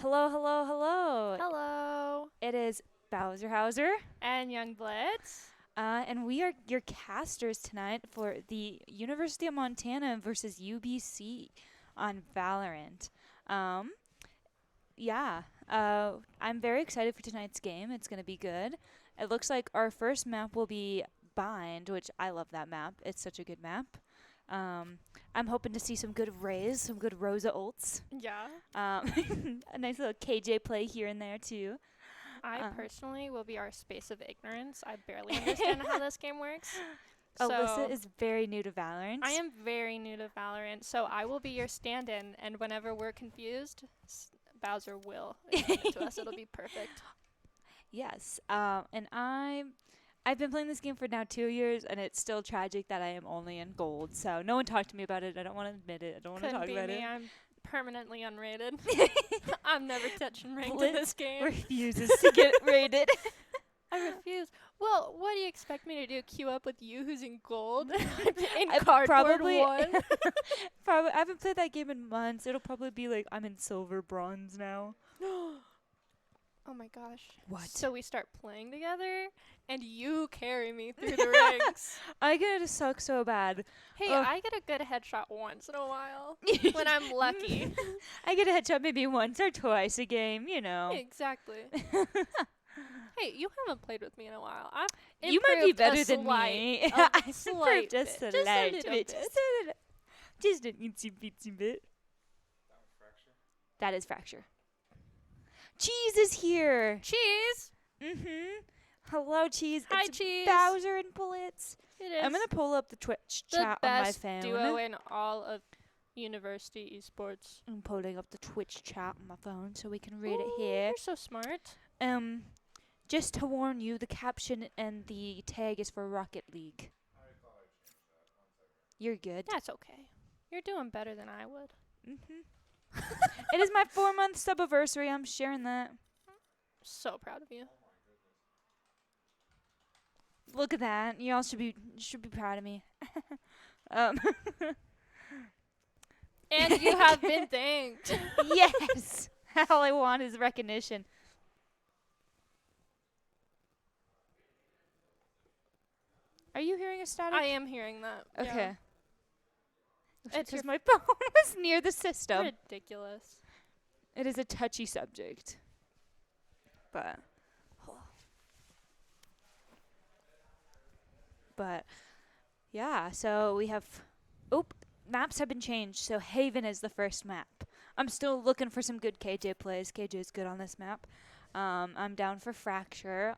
Hello, hello, hello. Hello. It is Bowser Hauser, And Young Blitz. and we are your casters tonight for the University of Montana versus UBC on Valorant. Um, yeah, I'm very excited for tonight's game. It's going to be good. It looks like our first map will be Bind, which I love that map. It's such a good map. I'm hoping to see some good Rays, some good Rosa ults. Yeah. A nice little KJ play here and there too. I Uh. personally will be our space of ignorance. I barely understand how this game works. Alyssa is very new to Valorant. I am very new to Valorant, so I will be your stand-in, and whenever we're confused, Bowser will explain it to us. It'll be perfect. Yes. And I've been playing this game for now 2 years, and it's still tragic that I am only in gold. So no one talked to me about it. I don't want to admit it. I don't want to Couldn't talk be about me. it. I'm permanently unrated. I'm never touching ranked in Blitz this game. refuses to get rated. I refuse. Well, what do you expect me to do? Queue up with you who's in gold? In I cardboard probably- one? Probably. I haven't played that game in months. It'll probably be like I'm in silver bronze now. Oh my gosh. What? So we start playing together and you carry me through the ranks. I get to suck so bad. Hey, Ugh. I get a good headshot once in a while when I'm lucky. I get a headshot maybe once or twice a game, you know. Exactly. Hey, you haven't played with me in a while. I've You might be improved better a than slight- me. a I've slight improved just bit. a Just a light little bit. bit. Just an itsy bitsy bit. That is Fracture. Cheese is here. Cheese. Mm-hmm. Hello, Cheese. Hi, It's Cheese. Bowser and Blitz. It is I'm gonna pull up the Twitch the chat on my best phone. duo in all of university esports. I'm pulling up the Twitch chat on my phone so we can read it Ooh, here. You're so smart. Just to warn you, the caption and the tag is for Rocket League. You're good. That's okay. You're doing better than I would. Mm-hmm. It is my 4-month subiversary. I'm sharing that. So proud of you. Look at that. Y'all should be proud of me. um, And you have been thanked. yes. All I want is recognition. Are you hearing a static? I am hearing that. Yeah. Okay. It's Because your my phone was near the system. ridiculous. It is a touchy subject. But yeah, so we have maps have been changed. So Haven is the first map. I'm still looking for some good KJ plays. KJ is good on this map. I'm down for Fracture.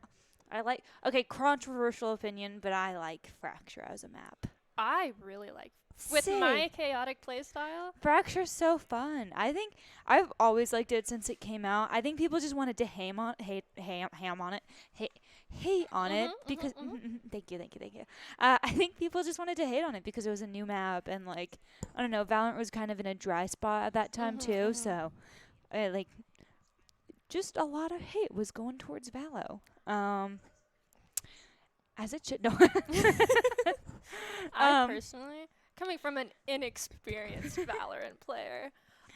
Controversial opinion, but I like Fracture as a map. I really like with Sick. my chaotic playstyle. Fracture's so fun. I think I've always liked it since it came out. I think people just wanted to ham on it because thank you. I think people just wanted to hate on it because it was a new map and like I don't know, Valorant was kind of in a dry spot at that time too, so just a lot of hate was going towards Valo. As it should. No. I personally, coming from an inexperienced Valorant player,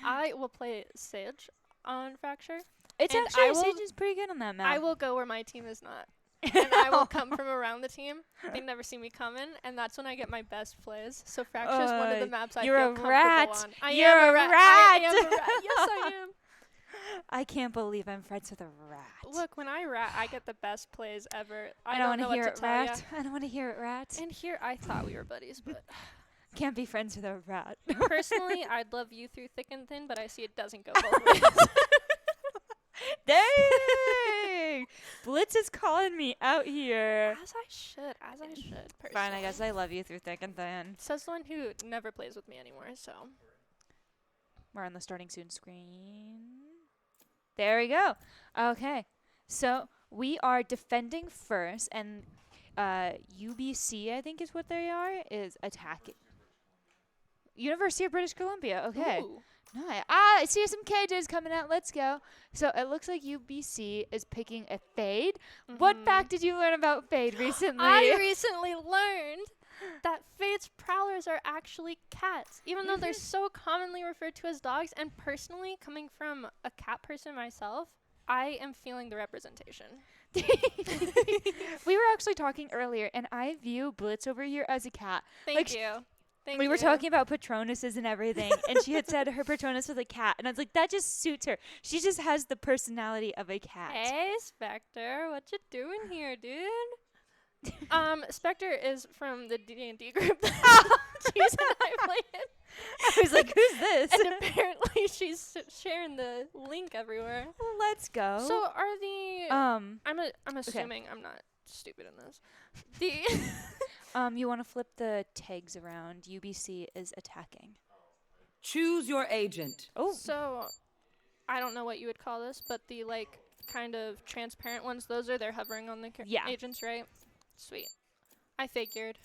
I will play Sage on Fracture. It's And actually I will- Sage is pretty good on that map. I will go where my team is not. And I will come from around the team. They never see me coming, and that's when I get my best plays. So Fracture is one of the maps I you're feel a comfortable rat. on. I You're am a rat. rat. I am a rat. Yes, I am. I can't believe I'm friends with a rat. Look, when I rat, I get the best plays ever. I don't don't know want to hear what it, to tell ya. rat. I don't want to hear it, rat. And here, I thought we were buddies, but Can't be friends with a rat. personally, I'd love you through thick and thin, but I see it doesn't go both ways. Dang! Blitz is calling me out here. As I should, personally. Fine, I guess I love you through thick and thin. Says the one who never plays with me anymore, so. We're on the starting soon screen. There we go. Okay. So we are defending first, and UBC, I think is what they are, is attacking. University of British Columbia. Okay. Ooh. Nice. I see some KJs coming out. Let's go. So it looks like UBC is picking a Fade. What Mhm. fact did you learn about Fade recently? I recently learned that Fate's Prowlers are actually cats, even though they're so commonly referred to as dogs. And personally, coming from a cat person myself, I am feeling the representation. We were actually talking earlier, and I view Blitz over here as a cat. Thank you. We were talking about Patronuses and everything, and she had said her Patronus was a cat, and I was like, that just suits her. She just has the personality of a cat. Hey, Spectre, what you doing here, dude? Spectre is from the D&D group that Cheese and I play in. I was like, who's this? And apparently she's sharing the link everywhere. Let's go. So are the I'm assuming I'm not stupid in this. You want to flip the tags around. UBC is attacking. Choose your agent. Oh. So I don't know what you would call this, but the like kind of transparent ones, those are they're hovering on the agents, right? Sweet. I figured.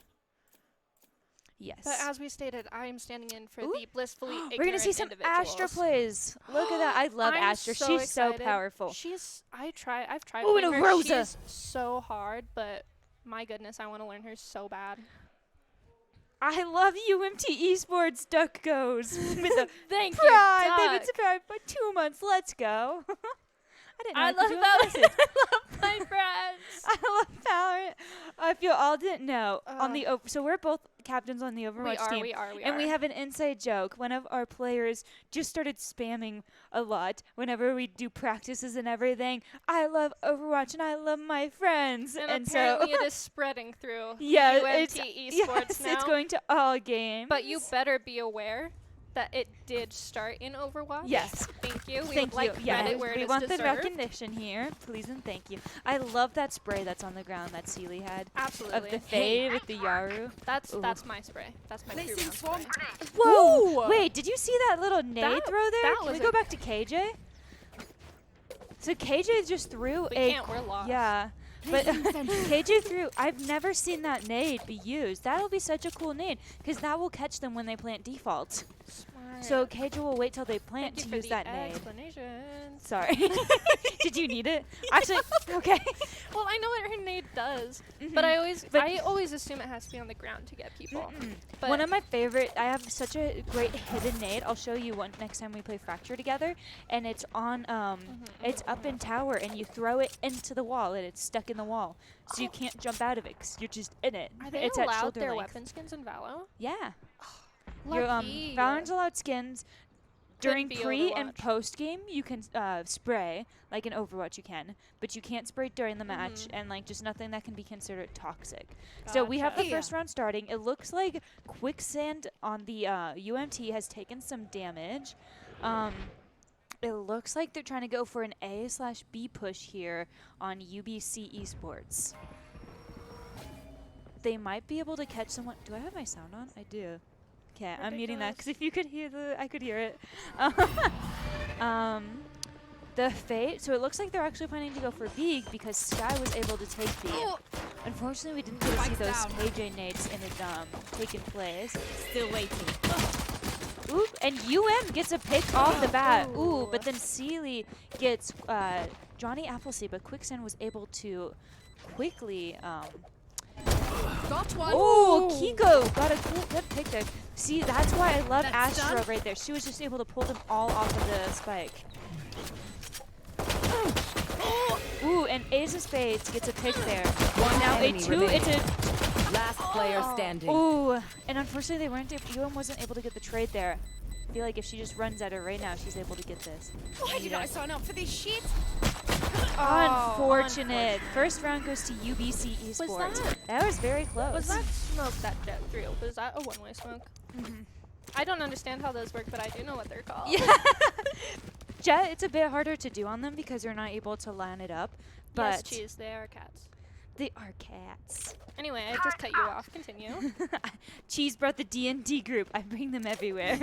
Yes. But as we stated, I am standing in for the blissfully ignorant We're gonna see some Astra plays. Look at that. I love Astra. She's so powerful. I've tried Ooh, and playing a her. Rosa. She's so hard, but my goodness, I want to learn her so bad. I love UMT Esports. Duck goes with the Thank you, pride. They've been Duck. survived for 2 months. Let's go. I didn't know I I could love do a that. message. I love my friends. I love Valorant. If you all didn't know, so we're both captains on the Overwatch team. We are. And we have an inside joke. One of our players just started spamming a lot whenever we do practices and everything. I love Overwatch and I love my friends. And so apparently it is spreading through yeah, UMT Esports now. it's going to all games. But you better be aware that it did start in Overwatch. Yes. Thank you. We Thank would like you. Yeah, credit where we it is want the deserved. recognition here, please and thank you. I love that spray that's on the ground that Sealy had. Absolutely. Of the Fade with the Yaru. That's my spray. That's my pre-round spray. Whoa! Ooh. Wait, did you see that little nade throw there? that Can was we go back to KJ? So KJ just threw We're lost. Yeah. But KJ threw, I've never seen that nade be used. That'll be such a cool nade, because that will catch them when they plant default. Smart. So KJ will wait till they plant Thank you to for use the that nade. explanations. Sorry. Did you need it? Actually, okay. Well, I know what her nade does, Mhm. but I always assume it has to be on the ground to get people. But One of my favorite, I have such a great hidden nade. I'll show you one next time we play Fracture together. And it's on, it's up in tower, and you throw it into the wall, and it's stuck in the wall. So you can't jump out of it, 'cause you're just in it. Are they It's at allowed shoulder their length. weapon skins in Valo? Yeah. Lucky. Valorant's allowed skins. During be pre and Overwatch. post game, you can spray, like in Overwatch you can, but you can't spray during the match, and like just nothing that can be considered toxic. So we have the Gotcha. first round starting. It looks like Quicksand on the UMT has taken some damage. It looks like they're trying to go for an A/B push here on UBC Esports. They might be able to catch someone. Do I have my sound on? I do. Okay, I'm muting that because if you could hear I could hear it. The Fate. So it looks like they're actually planning to go for B because Sky was able to take B. Unfortunately, we didn't get to see those KJ nades in it taking place. Still waiting. Oop, and gets a pick off the bat. Ooh, but then Sealy gets Johnny Appleseed, but Quicksand was able to quickly. Got one. Oh, Kiko got a good pick there. See, that's why I love That's Astra done. right there. She was just able to pull them all off of the spike. Ooh, and Ace of Spades gets a pick there. One Now enemy A2, remaining. it's a... Last player standing. Ooh, and unfortunately they weren't wasn't able to get the trade there. I feel like if she just runs at her right now, she's able to get this. Why did I sign up for this shit? Unfortunate. First round goes to UBC Esports. That was very close. Was that smoke that Jet threw? Was that a one-way smoke? I don't understand how those work, but I do know what they're called. Yeah. Jet, it's a bit harder to do on them because you're not able to line it up. But Yes, Cheese, they are cats. they are cats. Anyway, I just cut you off. Continue. Cheese brought the D&D group. I bring them everywhere.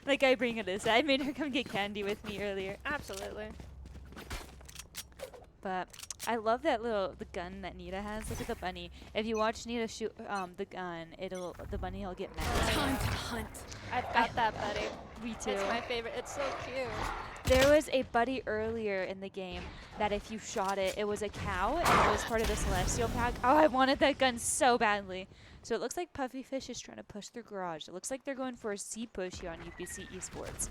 Like I bring Alyssa. I made her come get candy with me earlier. Absolutely. But I love that the gun that Nita has. Look at the bunny. If you watch Nita shoot the gun, the bunny will get mad. Time to hunt. I've got that, buddy. Me too. It's my favorite. It's so cute. There was a buddy earlier in the game that if you shot it, it was a cow and it was part of the Celestial pack. Oh, I wanted that gun so badly. So it looks like Puffy Fish is trying to push through Garage. It looks like they're going for a C push here on UBC Esports.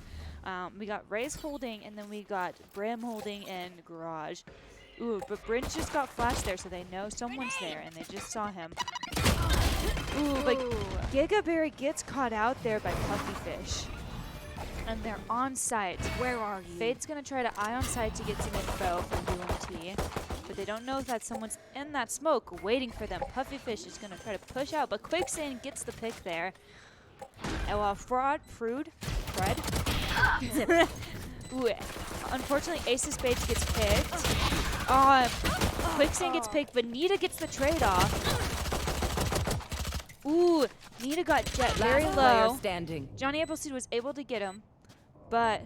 We got Ray's holding, and then we got Brim holding in Garage. Ooh, but Brinch just got flashed there, so they know someone's there, and they just saw him. Ooh, but Gigaberry gets caught out there by Puffy Fish. And they're on site. Where are you? Fade's gonna try to eye on site to get some info from UMT, but they don't know if that someone's in that smoke waiting for them. Puffy Fish is gonna try to push out, but Quicksand gets the pick there. And while Fred. Ooh, unfortunately, Ace of Spades gets picked. Quicksand gets picked, but Nita gets the trade-off. Ooh, Nita got Jet very Last player low. standing. Johnny Appleseed was able to get him, but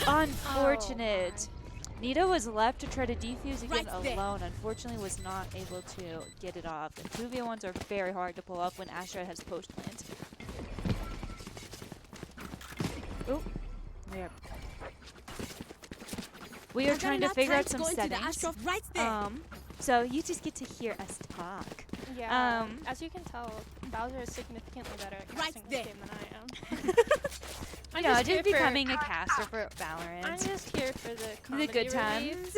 unfortunate. Nita was left to try to defuse again alone. Unfortunately, was not able to get it off. And 2v1s are very hard to pull off when Astra has post plant. Oop. Yep. We are trying to figure out some settings. So you just get to hear us talk. Yeah. As you can tell, Bowser is significantly better at casting this game than I am. I know, just becoming a caster for Valorant. I'm just here for the The comedy good relief. times.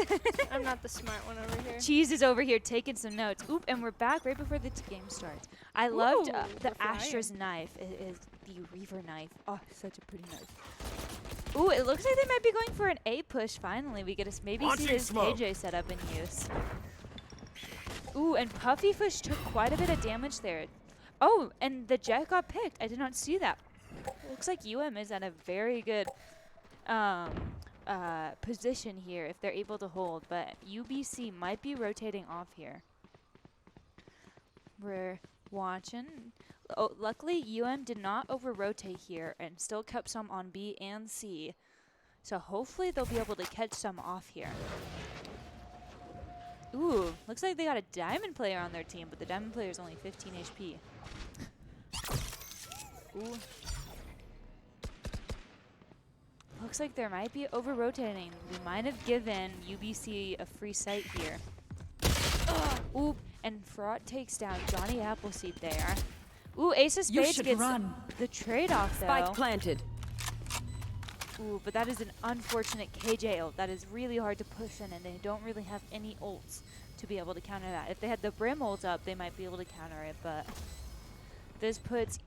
I'm not the smart one over here. Cheese is over here taking some notes. Oop, and we're back right before the game starts. I loved Ooh, the we're flying. Astra's knife. It is the Reaver knife. Oh, such a pretty knife. Ooh, it looks like they might be going for an A push finally. We get to maybe see this KJ setup in use. Ooh, and Puffy Fish took quite a bit of damage there. Oh, and the Jet got picked. I did not see that. Looks like UM is at a very good position here if they're able to hold, but UBC might be rotating off here. We're watching. Oh, luckily, UM did not over-rotate here and still kept some on B and C. So hopefully they'll be able to catch some off here. Ooh, looks like they got a Diamond player on their team, but the Diamond player is only 15 HP. Ooh. Looks like there might be over-rotating. We might have given UBC a free sight here. Ooh, and Fraud takes down Johnny Appleseed there. Ooh, Ace of Spades gets the trade-off, though. Spike planted. Ooh, but that is an unfortunate KJ ult. That is really hard to push in, and they don't really have any ults to be able to counter that. If they had the Brim ult up, they might be able to counter it, but this puts...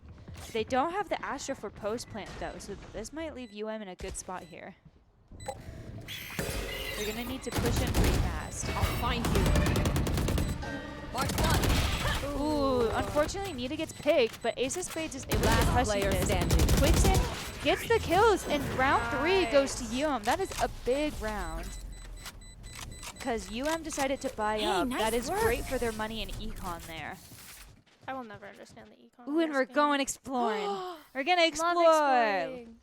They don't have the Astra for post plant, though, so this might leave UM in a good spot here. They're going to need to push in pretty fast. I'll find you. Mark one. Ooh, unfortunately, Nita gets picked, but Ace of Spades is able to push Player this. standing. Quicksand gets the kills, and round 3 goes to UM. That is a big round. Because UM decided to buy up. Nice That is work. great for their money in econ there. I will never understand the econ. Ooh, and we're going exploring. We're going to explore. Love exploring.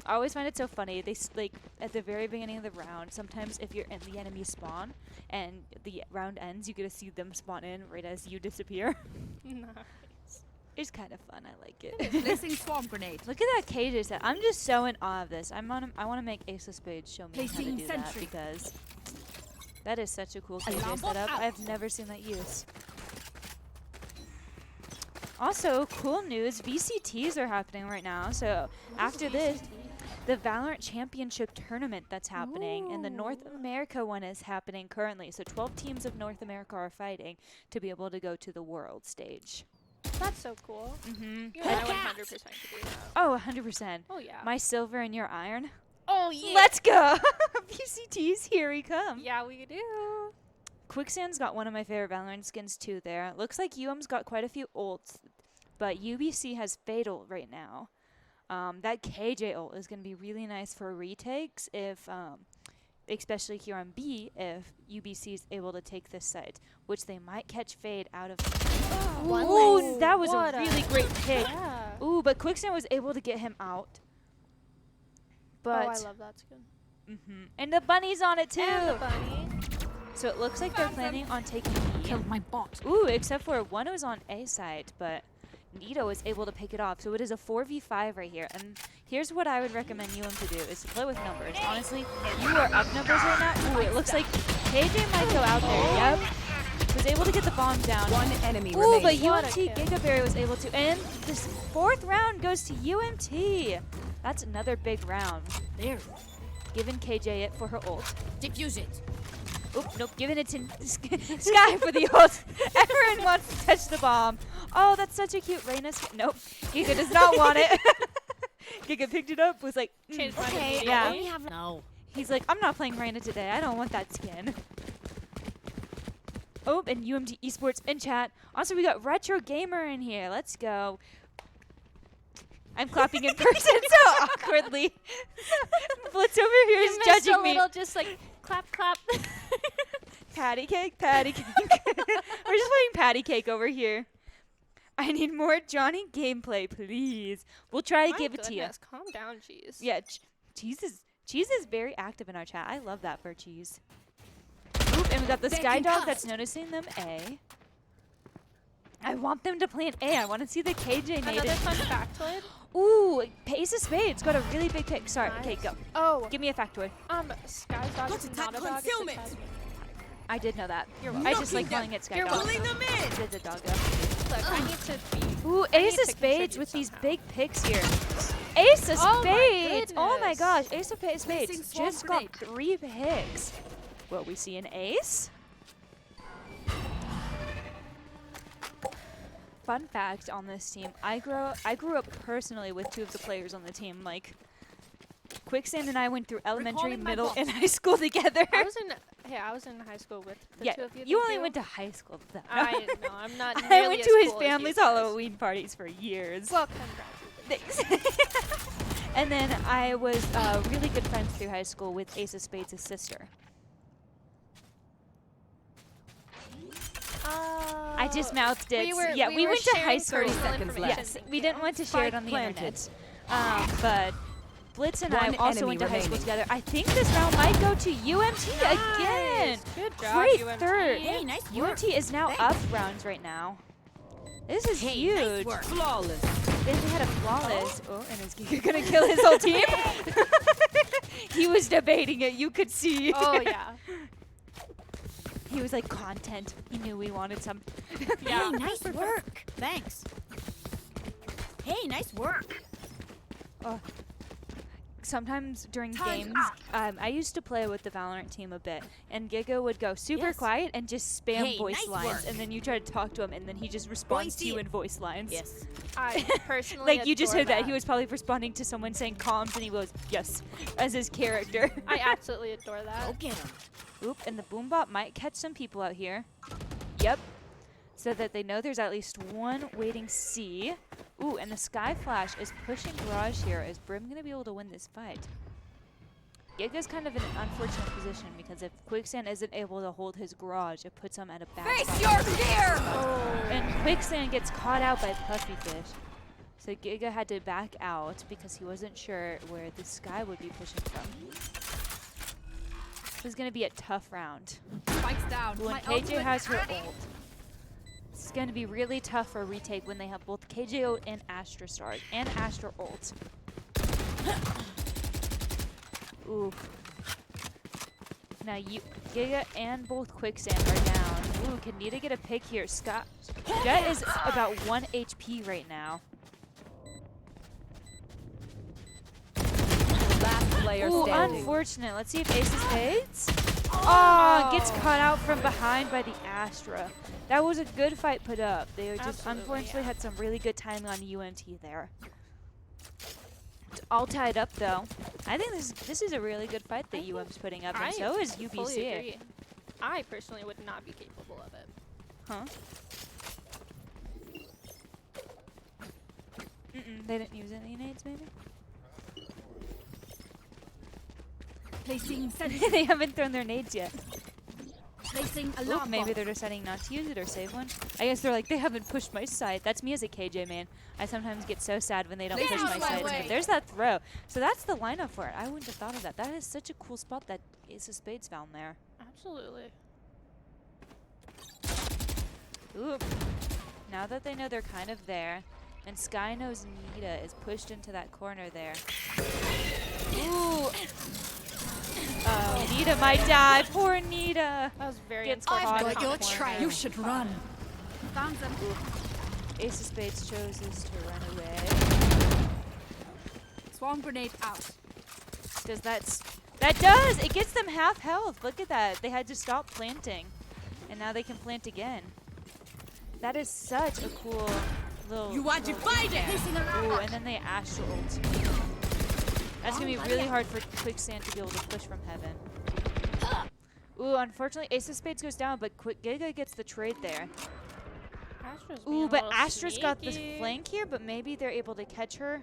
I always find it so funny. They like at the very beginning of the round. Sometimes if you're in the enemy spawn and the round ends, you get to see them spawn in right as you disappear. Nice. It's kind of fun. I like it. Placing swarm grenade. Look at that KJ set. I'm just so in awe of this. I want to make Ace of Spades show me how to Placing do that sentry. because that is such a cool KJ Alarm bot setup. out. I've never seen that used. Also, cool news, VCTs are happening right now. So after this, the Valorant Championship tournament that's happening, and the North America one is happening currently. So 12 teams of North America are fighting to be able to go to the world stage. That's so cool. Mm-hmm. You and I 100% could do that. Oh, 100%. Oh, yeah. My silver and your iron. Oh, yeah. Let's go! VCTs, here we come. Yeah, we do. Quicksand's got one of my favorite Valorant skins too there. Looks like UM's got quite a few ults, but UBC has Fatal right now. That KJ ult is going to be really nice for retakes if, especially here on B, if UBC is able to take this site, which they might catch Fade out of. Ooh, that was a really great pick. Yeah. Ooh, but Quicksand was able to get him out. But oh, I love that skin. And the bunny's on it too. And the bunny. So it looks like they're planning on taking B. Killed my bot. Ooh, except for one was on A side, but Nito was able to pick it off. So it is a 4v5 right here. And here's what I would recommend UM to do is to play with numbers. Honestly, you are up numbers right now. Ooh, it looks like KJ might go out there. Yep. Was able to get the bomb down. One enemy Ooh, but remaining. UMT Gigaberry was able to. And this 4th round goes to UMT. That's another big round. There. Giving KJ it for her ult. Diffuse it. Oop, nope, giving it to Sky for the ult. Everyone wants to touch the bomb. Oh, that's such a cute Reyna skin. Nope, Giga does not want it. Giga picked it up, was like, Changed mine okay, immediately. yeah. No. He's like, I'm not playing Reyna today. I don't want that skin. Oh, and UMT Esports in chat. Also, we got Retro Gamer in here. Let's go. I'm clapping in person so awkwardly. Blitz over here is You missed judging a me. little, just like clap, clap. Patty cake, patty cake. We're just playing patty cake over here. I need more Johnny gameplay, please. We'll try to My give it to you. goodness, calm down, Cheese. Yeah, Cheese is very active in our chat. I love that for Cheese. Oop, and we got the They Sky can Dog cuss. that's noticing them A. I want them to plant A. I want to see the KJ Another native. fun factoid. Ooh, Ace of Spades got a really big pick. Sorry, okay, Nice. go. Oh, Give me a factoid. Sky's dog What's is it, not a that dog, it's a concealment? Tasman. I did know that. You're I welcome. just like Knocking calling them. it Sky You're Dog. pulling them in. It's a doggo. Look, I need to be. Ooh, I Ace need of to Spades contribute with these somehow. big picks here. Ace of Oh my Spades! Oh my goodness. gosh, Ace of Spades Placing swarm just got grenade. 3 picks. Will we see an ace? Fun fact on this team, I grew up personally with 2 of the players on the team. Like, Quicksand and I went through elementary, Recalling my middle, boss. and high school together. I was in high school with the Yeah, two of you. you thank only went to high school with them. I know, I'm not I nearly went as to his cool as you family's guys. Halloween parties for years. Well, congratulations. Thanks. And then I was really good friends through high school with Ace of Spades' sister. I just mouthed it. Yeah, we went to high school. 30 seconds left. Yes, we didn't want to share it Spike on the planted. internet. But Blitz and I One also enemy went to high school remaining. together. I think this round might go to UMT again. Good job, Great UMT. third. Hey, nice work. UMT is now up rounds right now. This is Hey, huge. nice work. Flawless. They had a flawless. Oh, and is Giga gonna kill his whole team? He was debating it. You could see. Oh yeah. He was like content. He knew we wanted some. Yeah. Hey, nice work. Thanks. Hey, nice work. Sometimes during Time games, up. I used to play with the Valorant team a bit, and Giga would go super Yes. quiet and just spam Hey, voice nice lines, work. and then you try to talk to him, and then he just responds to see you it. in voice lines. Yes. I personally Like you just adore heard that. He was probably responding to someone saying comms, and he goes yes as his character. I absolutely adore Go that. get him. Oop, and the boombot might catch some people out here. Yep. So that they know there's at least one waiting C. Ooh, and the Sky Flash is pushing Garage here. Is Brim going to be able to win this fight? Giga's kind of in an unfortunate position because if Quicksand isn't able to hold his Garage, it puts him at a bad Face spot. your fear. And Quicksand gets caught out by Puffyfish. So Giga had to back out because he wasn't sure where the Sky would be pushing from. This is going to be a tough round. Spikes down. When My KJ ultimate has her ready. ult, it's going to be really tough for a retake when they have both KJ ult and Astra start and Astra ult. Ooh. Now Giga and both Quicksand are down. Ooh, can Nita get a pick here? Jet is about 1 HP right now. Last player Ooh, standing. unfortunate. Let's see if Ace of Spades. Oh, gets caught out from behind by the Astra. That was a good fight put up. They just Absolutely, unfortunately yeah. had some really good timing on UMT there. It's all tied up though. I think this is a really good fight that UM's putting up, and I so is fully UBC. agree. I personally would not be capable of it. Huh? They didn't use any nades, maybe? Placing They haven't thrown their nades yet. Placing Oop, alarm maybe bomb. they're deciding not to use it or save one. I guess they're like, they haven't pushed my site. That's me as a KJ main. I sometimes get so sad when they don't Get push out my of my sites. way. But there's that throw. So that's the lineup for it. I wouldn't have thought of that. That is such a cool spot that Ace of Spades found there. Absolutely. Oop. Now that they know they're kind of there, And Sky knows Nita is pushed into that corner there. Ooh. Oh, Nita might die. Poor Nita. That was very Gets unfortunate. caught I've in got the your corner. trail. You should run. Found them. Ace of Spades chooses to run away. Swarm grenade out. Does that does! It gets them half health. Look at that. They had to stop planting. And now they can plant again. That is such a cool little... You are divided. Ooh, and then they astral ult. That's going to be really hard for Quicksand to be able to push from heaven. Ooh, unfortunately, Ace of Spades goes down, but Giga gets the trade there. Astra's being Ooh, a but little Astra's got the sneaky. flank here, but maybe they're able to catch her.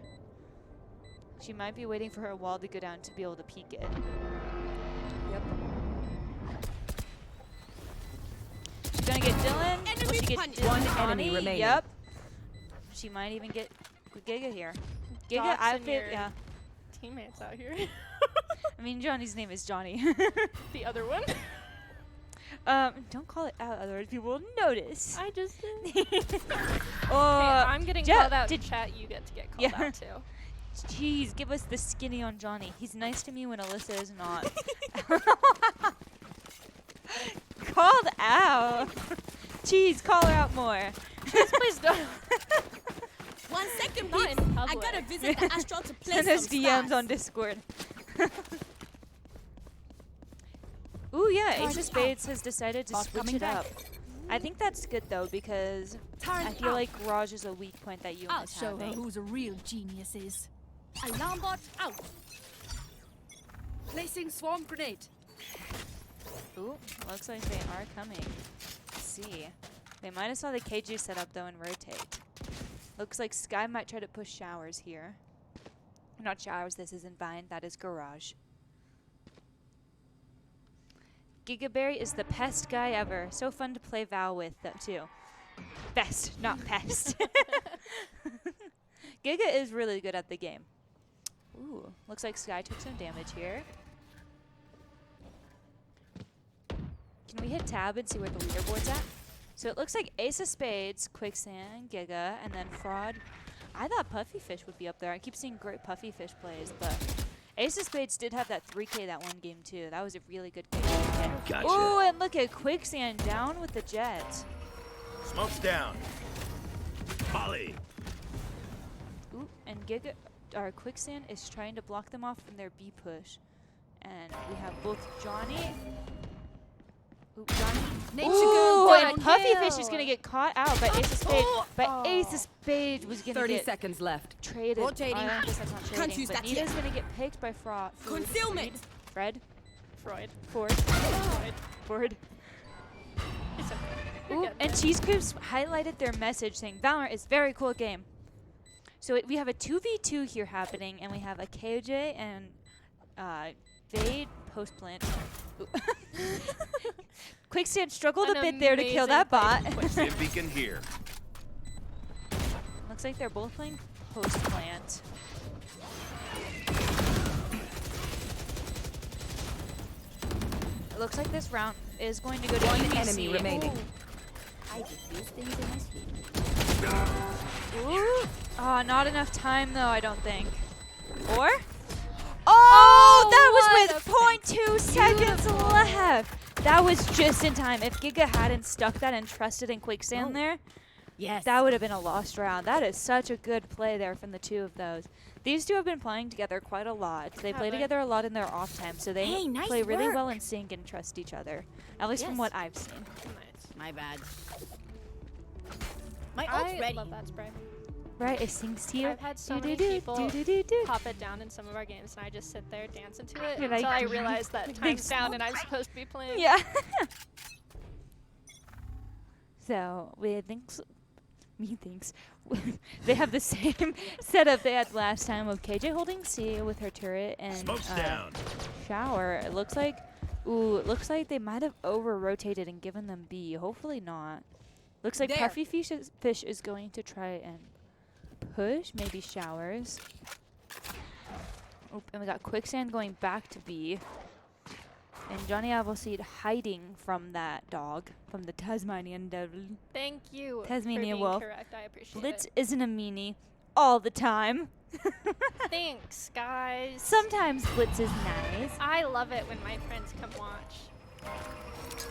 She might be waiting for her wall to go down to be able to peek it. Yep. She's gonna get Dylan. Will she get One Johnny? enemy remaining. Yep. She might even get Giga here. Giga, I Doxing feel, your yeah. Teammates out here. I mean, Johnny's name is Johnny. The other one. Don't call it out, otherwise people will notice. I just did. Oh, Hey, I'm getting Jeff, called out in did- chat. You get to get called Yeah. out too. Jeez, give us the skinny on Johnny. He's nice to me when Alyssa is not. Called out. Jeez, call her out more. Please don't. 1 second, Not peeps. in I public. gotta visit the Astral to play Send some us DMs stars. on Discord. Ooh, yeah, Ace Target of Spades has decided to Bot switch coming it back. up. I think that's good though, because I feel like Raj is a weak point that you I'll is show her having. who's a real genius is. Alarm bot out. Placing swarm grenade. Ooh, looks like they are coming. Let's see. They might have saw the KG set up though and rotate. Looks like Sky might try to push Showers here. Not Showers, this isn't Vine, that is Garage. Gigaberry is the pest guy ever. So fun to play Val with though too. Best, not pest. Giga is really good at the game. Ooh, looks like Sky took some damage here. Can we hit tab and see where the leaderboard's at? So it looks like Ace of Spades, Quicksand, Giga, and then Fraud. I thought Puffy Fish would be up there. I keep seeing great Puffy Fish plays, but Ace of Spades did have that 3K that one game too. That was a really good game. Gotcha. Ooh, and look at Quicksand down with the Jet. Smoke's down. Molly. Ooh, and Giga, or Quicksand is trying to block them off from their B push. And we have both Johnny. Ooh, Johnny. Nature Ooh, girl and down. Puffy Fish is gonna get caught out by Ace of Spades. But Oh. Ace of Spades was gonna 30 get seconds left. traded. Rotating. I guess that's not Can't trading, use but that Nita's yet. gonna get picked by Fraud. Concealment. Fred. Freud. Ford. Freud. Ford. It's okay. You're Ooh, getting and there. Cheese Coops highlighted their message saying, Valorant is very cool game. So we have a 2v2 here happening, and we have a KJ and Vade post-plant. Ooh. Quicksand struggled An a bit there to kill amazing that bot. Stim beacon here. Looks like they're both playing post-plant. It looks like this round is going to go to One UBC. enemy remaining. I diffuse things in my sleep. Ooh. Oh, not enough time though, I don't think. Or? Oh, that was with 0.2 seconds left. That was just in time. If Giga hadn't stuck that and trusted in Quicksand Oh. there, Yes. that would have been a lost round. That is such a good play there from the two of those. These two have been playing together quite a lot. They play Have they? together a lot in their off time, so they Hey, nice play really work. well in sync and trust each other. At least from Yes. what I've seen. Nice. My bad. My ult's I ready. love that spray. Right, it sings to you. I've had so many Do-do-do, people do-do-do-do. pop it down in some of our games, and I just sit there dancing to it You're until like, I realize that big time's down and I'm supposed to be playing. Yeah. So we thinks, they have the same setup they had last time of KJ holding C with her turret and Smoke's down. Shower. It looks like, it looks like they might have over rotated and given them B. Hopefully not. Looks like There. Puffy Fish is going to try and push, maybe Showers. Oop, and we got Quicksand going back to B. And Johnny Appleseed hiding from that dog, from the Tasmanian devil. Thank you Tasmanian for being wolf. correct. I appreciate Blitz it. isn't a meanie all the time. Thanks, guys. Sometimes Blitz is nice. I love it when my friends come watch.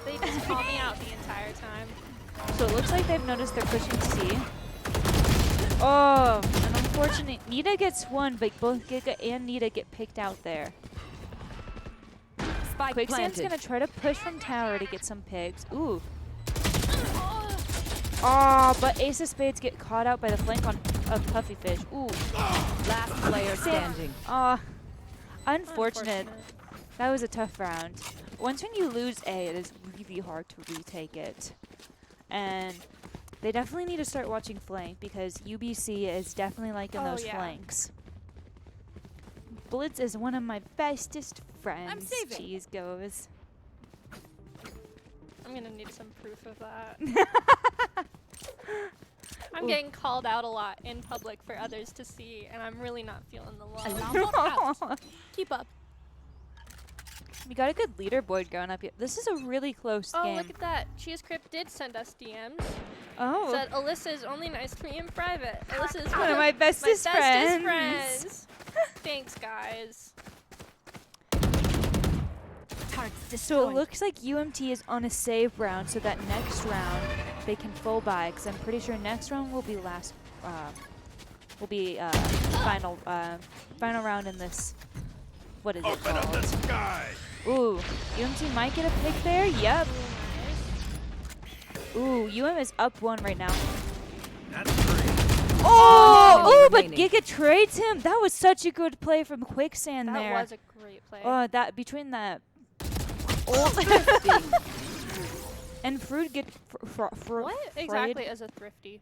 They just call me out the entire time. So it looks like they've noticed they're pushing C. Oh, an unfortunate. Nita gets one, but both Giga and Nita get picked out there. Spike Quicksand's planted. gonna try to push from tower to get some pigs. Ooh. Oh, but Ace of Spades get caught out by the flank on of Puffy Fish. Ooh. Last player standing. Unfortunate. That was a tough round. Once when you lose A, it is really hard to retake it. And they definitely need to start watching flank because UBC is definitely liking Oh, those yeah. flanks. Blitz is one of my bestest friends. saving. Cheese goes. I'm gonna need some proof of that. Ooh. I'm getting called out a lot in public for others to see, and I'm really not feeling the love. Alarm bot out. Keep up. We got a good leaderboard going up here. This is a really close Oh, game. look at that. Cheese Crypt did send us DMs. Oh, Said Alyssa is only nice to me in private. Alyssa is one of my bestest friends. friends. Thanks, guys. Targets So destroyed. it looks like UMT is on a save round, so that next round they can full buy. Because I'm pretty sure next round will be final round in this. What is it Open up the called? sky. Ooh, UMT might get a pick there. Yep. Ooh, UM is up 1 right now. That's three. Oh, but remaining. Giga trades him. That was such a good play from Quicksand That there. was a great play. That between that and Fruit get What exactly is a thrifty?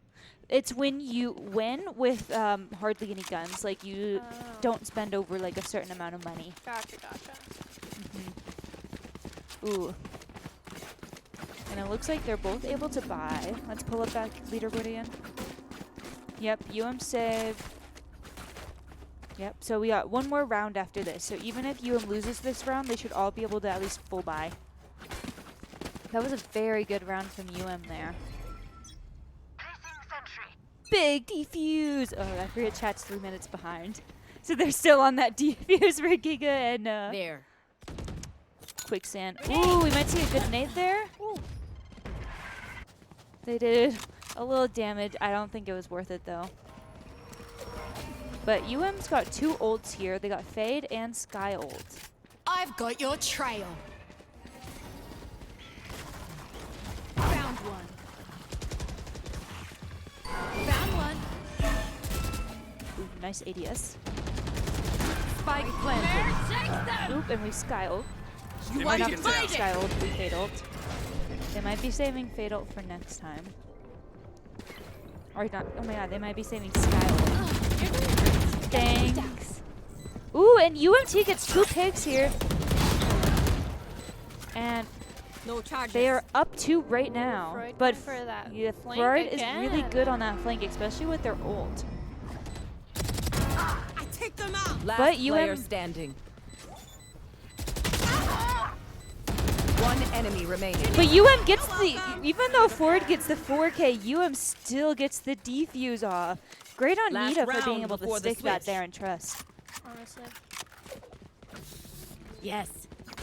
It's when you win with hardly any guns. Like you Oh. don't spend over like a certain amount of money. Gotcha. Ooh. And it looks like they're both able to buy. Let's pull up that leaderboard again. Yep, UM save. Yep, so we got one more round after this. So even if UM loses this round, they should all be able to at least full buy. That was a very good round from UM there. Big defuse! Oh, I forget chat's 3 minutes behind. So they're still on that defuse for Giga and There. Quicksand. Ooh, we might see a good nade there. Ooh. They did a little damage. I don't think it was worth it though. But UM's got 2 ults here. They got Fade and Sky ult. I've got your trail. Found one. Found one. Ooh, nice ADS. Spike planted. Oop, and we Sky ult. You Or want not to Beacon fight down. it? Sky ult, we Fade ult. They might be saving Fade ult for next time. Or not. Oh my god, they might be saving Sky ult. Thanks. Ooh, and UMT gets 2 pigs here. And No charges. they are up 2 right now. Freud But going for that yeah, flank Freud is really again. good on that flank, especially with their ult. I take them out. Last But player UM standing. One enemy remaining. But UM gets the, even though Ford gets the 4K, UM still gets the defuse off. Great on Last Nita for being round able to before the stick that switch. there and trust. Honestly, Yes.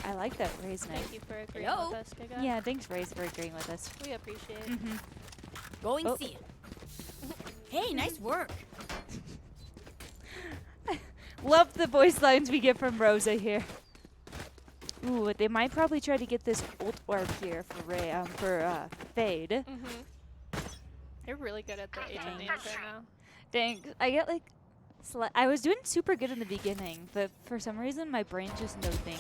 I like that Raze knife. thank you for agreeing Hello? with us, Giga. Yeah, thanks Raze for agreeing with us. We appreciate it. Mm-hmm. Going Oh. see. Hey, nice work. Love the voice lines we get from Rosa here. Ooh, they might probably try to get this ult orb here for Fade. Mm-hmm. You're really good at the agent names right now. Dang, I get like, I was doing super good in the beginning, but for some reason my brain just no think.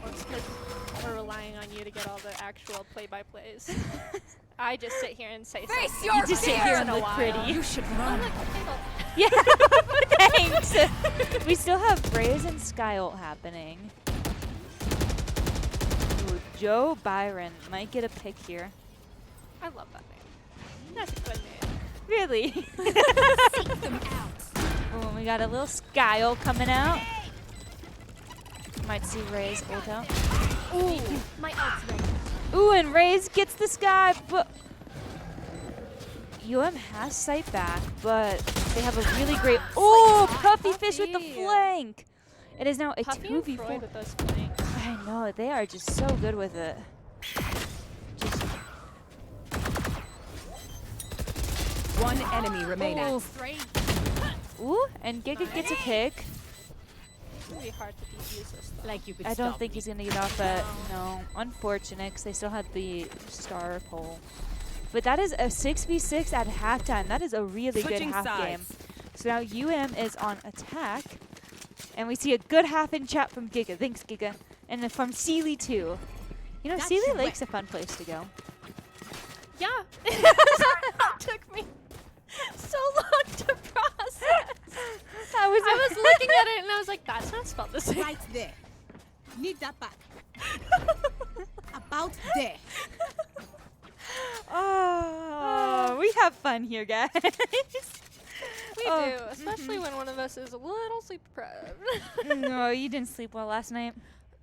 Well, it's 'cause we're relying on you to get all the actual play-by-plays. I just sit here and say Face something. your You just sit here fear. and look pretty. You should Oh, run. look, Fatal. Yeah, thanks. We still have Braze and Sky ult happening. Ooh, Joe Byron might get a pick here. I love that name. That's a good name. Really? Seek them out. Oh, we got a little Sky ult coming out. Might see Ray's ult out. Ooh, my ult's ready. Ooh, and Raze gets this guy, but UM has sight back, but they have a really great. Oh, Puffy Fish with the Puffy. flank. It is now a Puffy and 2v4. Freud with those flanks. I know, they are just so good with it. Just, One enemy remaining. ooh. Three. Ooh, and Giga gets a pick. It's gonna be hard to defuse this though. Like you could I stop don't think me. he's going to get off, but no. Unfortunate, because they still had the star pole. But that is a 6v6 at halftime. That is a really Switching good half game. sides. So now UM is on attack. And we see a good half in chat from Giga. Thanks, Giga. And then from Sealy, too. You know, That's Sealy right. Lake's a fun place to go. Yeah. That took me so long to process. I was looking at it and I was like, that's not spelled the same. Right there. Need that back. About there. Oh, we have fun here, guys. We Oh, do, especially when one of us is a little sleep deprived. No, you didn't sleep well last night.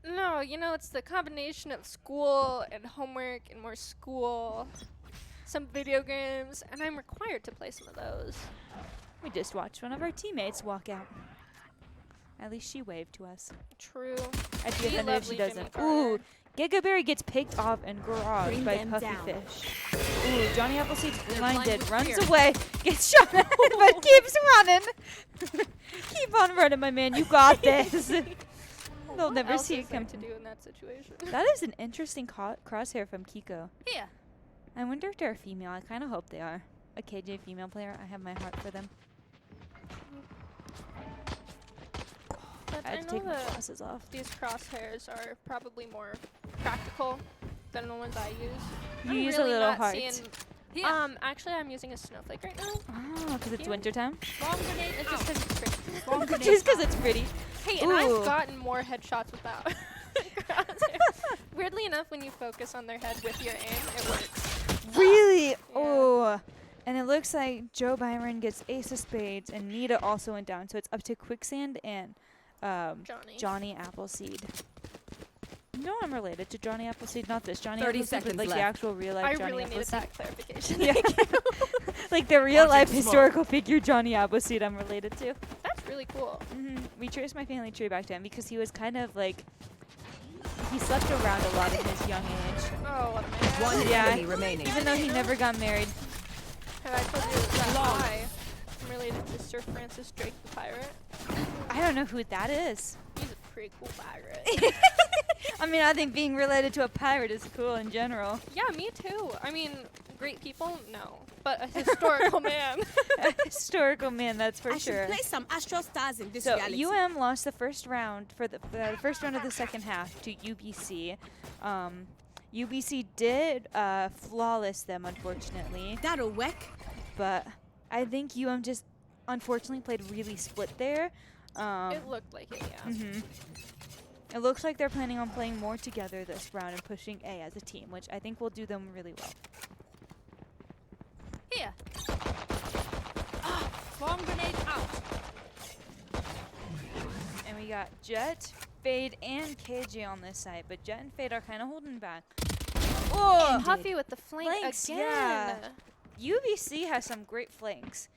No, you know, it's the combination of school and homework and more school, some video games, and I'm required to play some of those. We just watched one of our teammates walk out. At least she waved to us. True. I'd We be offended if love she Legion doesn't. Carter. Ooh, Gigaberry gets picked off and garaged Bring by them Puffy down. Fish. Ooh, Johnny Appleseed's They're blinded, blind with runs fear. away, gets shot at, but keeps running. Keep on running, my man. You got this. They'll What never else see is it there come to do in that situation. That is an interesting crosshair from Kiko. Here. I wonder if they're a female. I kind of hope they are. A KJ female player. I have my heart for them. But I I had to know take my that glasses off. these crosshairs are probably more practical than the ones I use. You I'm use really a little not heart. seeing- Here. actually, I'm using a snowflake right now. Oh, because it's Cute. wintertime? Bomb grenade It's out. just 'cause it's pretty. Bomb grenade Just because out. it's pretty. Hey, and Ooh. I've gotten more headshots without crosshair. Weirdly enough, when you focus on their head with your aim, it works. Really? Oh. And it looks like Joe Byron gets ace of spades, and Nita also went down. So it's up to Quicksand and Johnny Appleseed. No, I'm related to Johnny Appleseed. Not this Johnny 30 Appleseed, but seconds like the left. actual real life I Johnny really needed Appleseed. that clarification. Yeah. Like the real life Launching smoke. historical figure Johnny Appleseed I'm related to. That's really cool. We traced my family tree back to him because he was kind of like, he slept around a lot in his young age. Oh, what a man. One Yeah. enemy remaining. Even though he never got married. Have I told you that I'm related to Sir Francis Drake the pirate? I don't know who that is. He's a pretty cool pirate. I mean, I think being related to a pirate is cool in general. Yeah, me too. I mean, great people, no. But a historical man. A historical man, that's for I sure. should play some Astral Stars in this So reality. lost the first round for the first round of the second half to UBC. UBC did flawless them, unfortunately, That'll work. but I think just unfortunately played really split there. It looked like it, yeah. It looks like they're planning on playing more together this round and pushing A as a team, which I think will do them really well. Here. Bomb grenade out. And we got Jet, Fade, and KJ on this side, but Jet and Fade are kind of holding back. Oh, Puffy with the flank Flanks, again. yeah. UBC has some great flanks.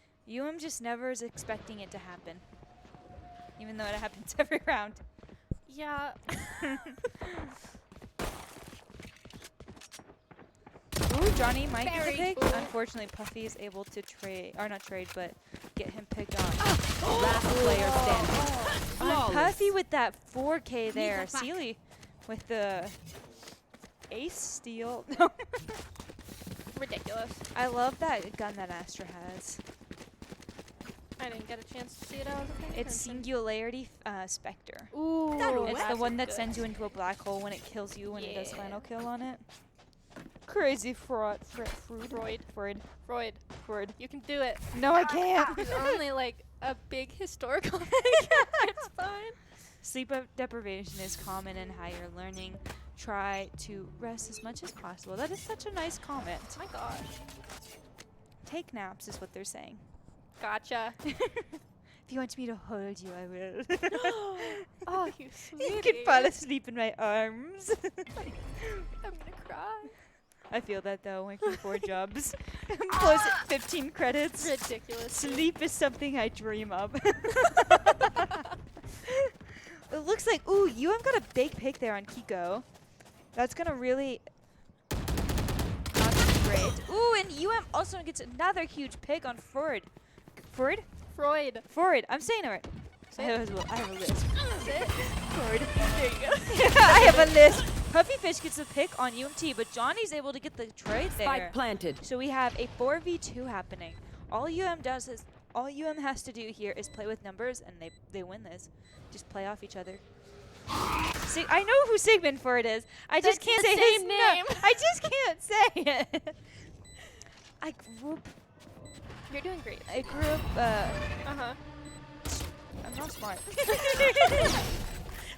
just never is expecting it to happen, even though it happens every round. Yeah. Ooh, Johnny might get the Buried. pick. Unfortunately, Puffy is able to trade, or not trade, but get him picked on. Last player standing. On Puffy with that 4K Need there. that back. Sealy with the ace steal. Ridiculous. I love that gun that Astra has. I didn't get a chance to see it. I was paying It's attention. Singularity Spectre. Ooh, It's the that's one that good. sends you into a black hole when it kills you when it does Yeah. final kill on it. Crazy fraud. Freud. Freud. Freud. Freud. You can do it. No, I can't. There's only like a big historical thing. It's fine. Sleep deprivation is common in higher learning. Try to rest as much as possible. That is such a nice comment. My gosh. Take naps is what they're saying. Gotcha. If you want me to hold you, I will. Oh, you sweetie. You can fall asleep in my arms. I'm gonna cry. I feel that though, working 4 jobs. Plus 15 credits. Ridiculous. Sleep is something I dream of. It looks like, ooh, UM got a big pick there on Kiko. That's gonna really not be great. Ooh, and UM also gets another huge pick on Ford. Ford? Freud. Ford. I'm saying it right. I Say it. have a list. Say it. Ford. There you go. I have a list. Puffy Fish gets a pick on UMT, but Johnny's able to get the trade there. Spike planted. So we have a 4v2 happening. All UM has to do here is play with numbers, and they win this. Just play off each other. I know who Sigmund Ford is. I just That's can't the say same his name. I just can't say it. I grew up. You're doing great. I grew up. Uh-huh. I'm not smart.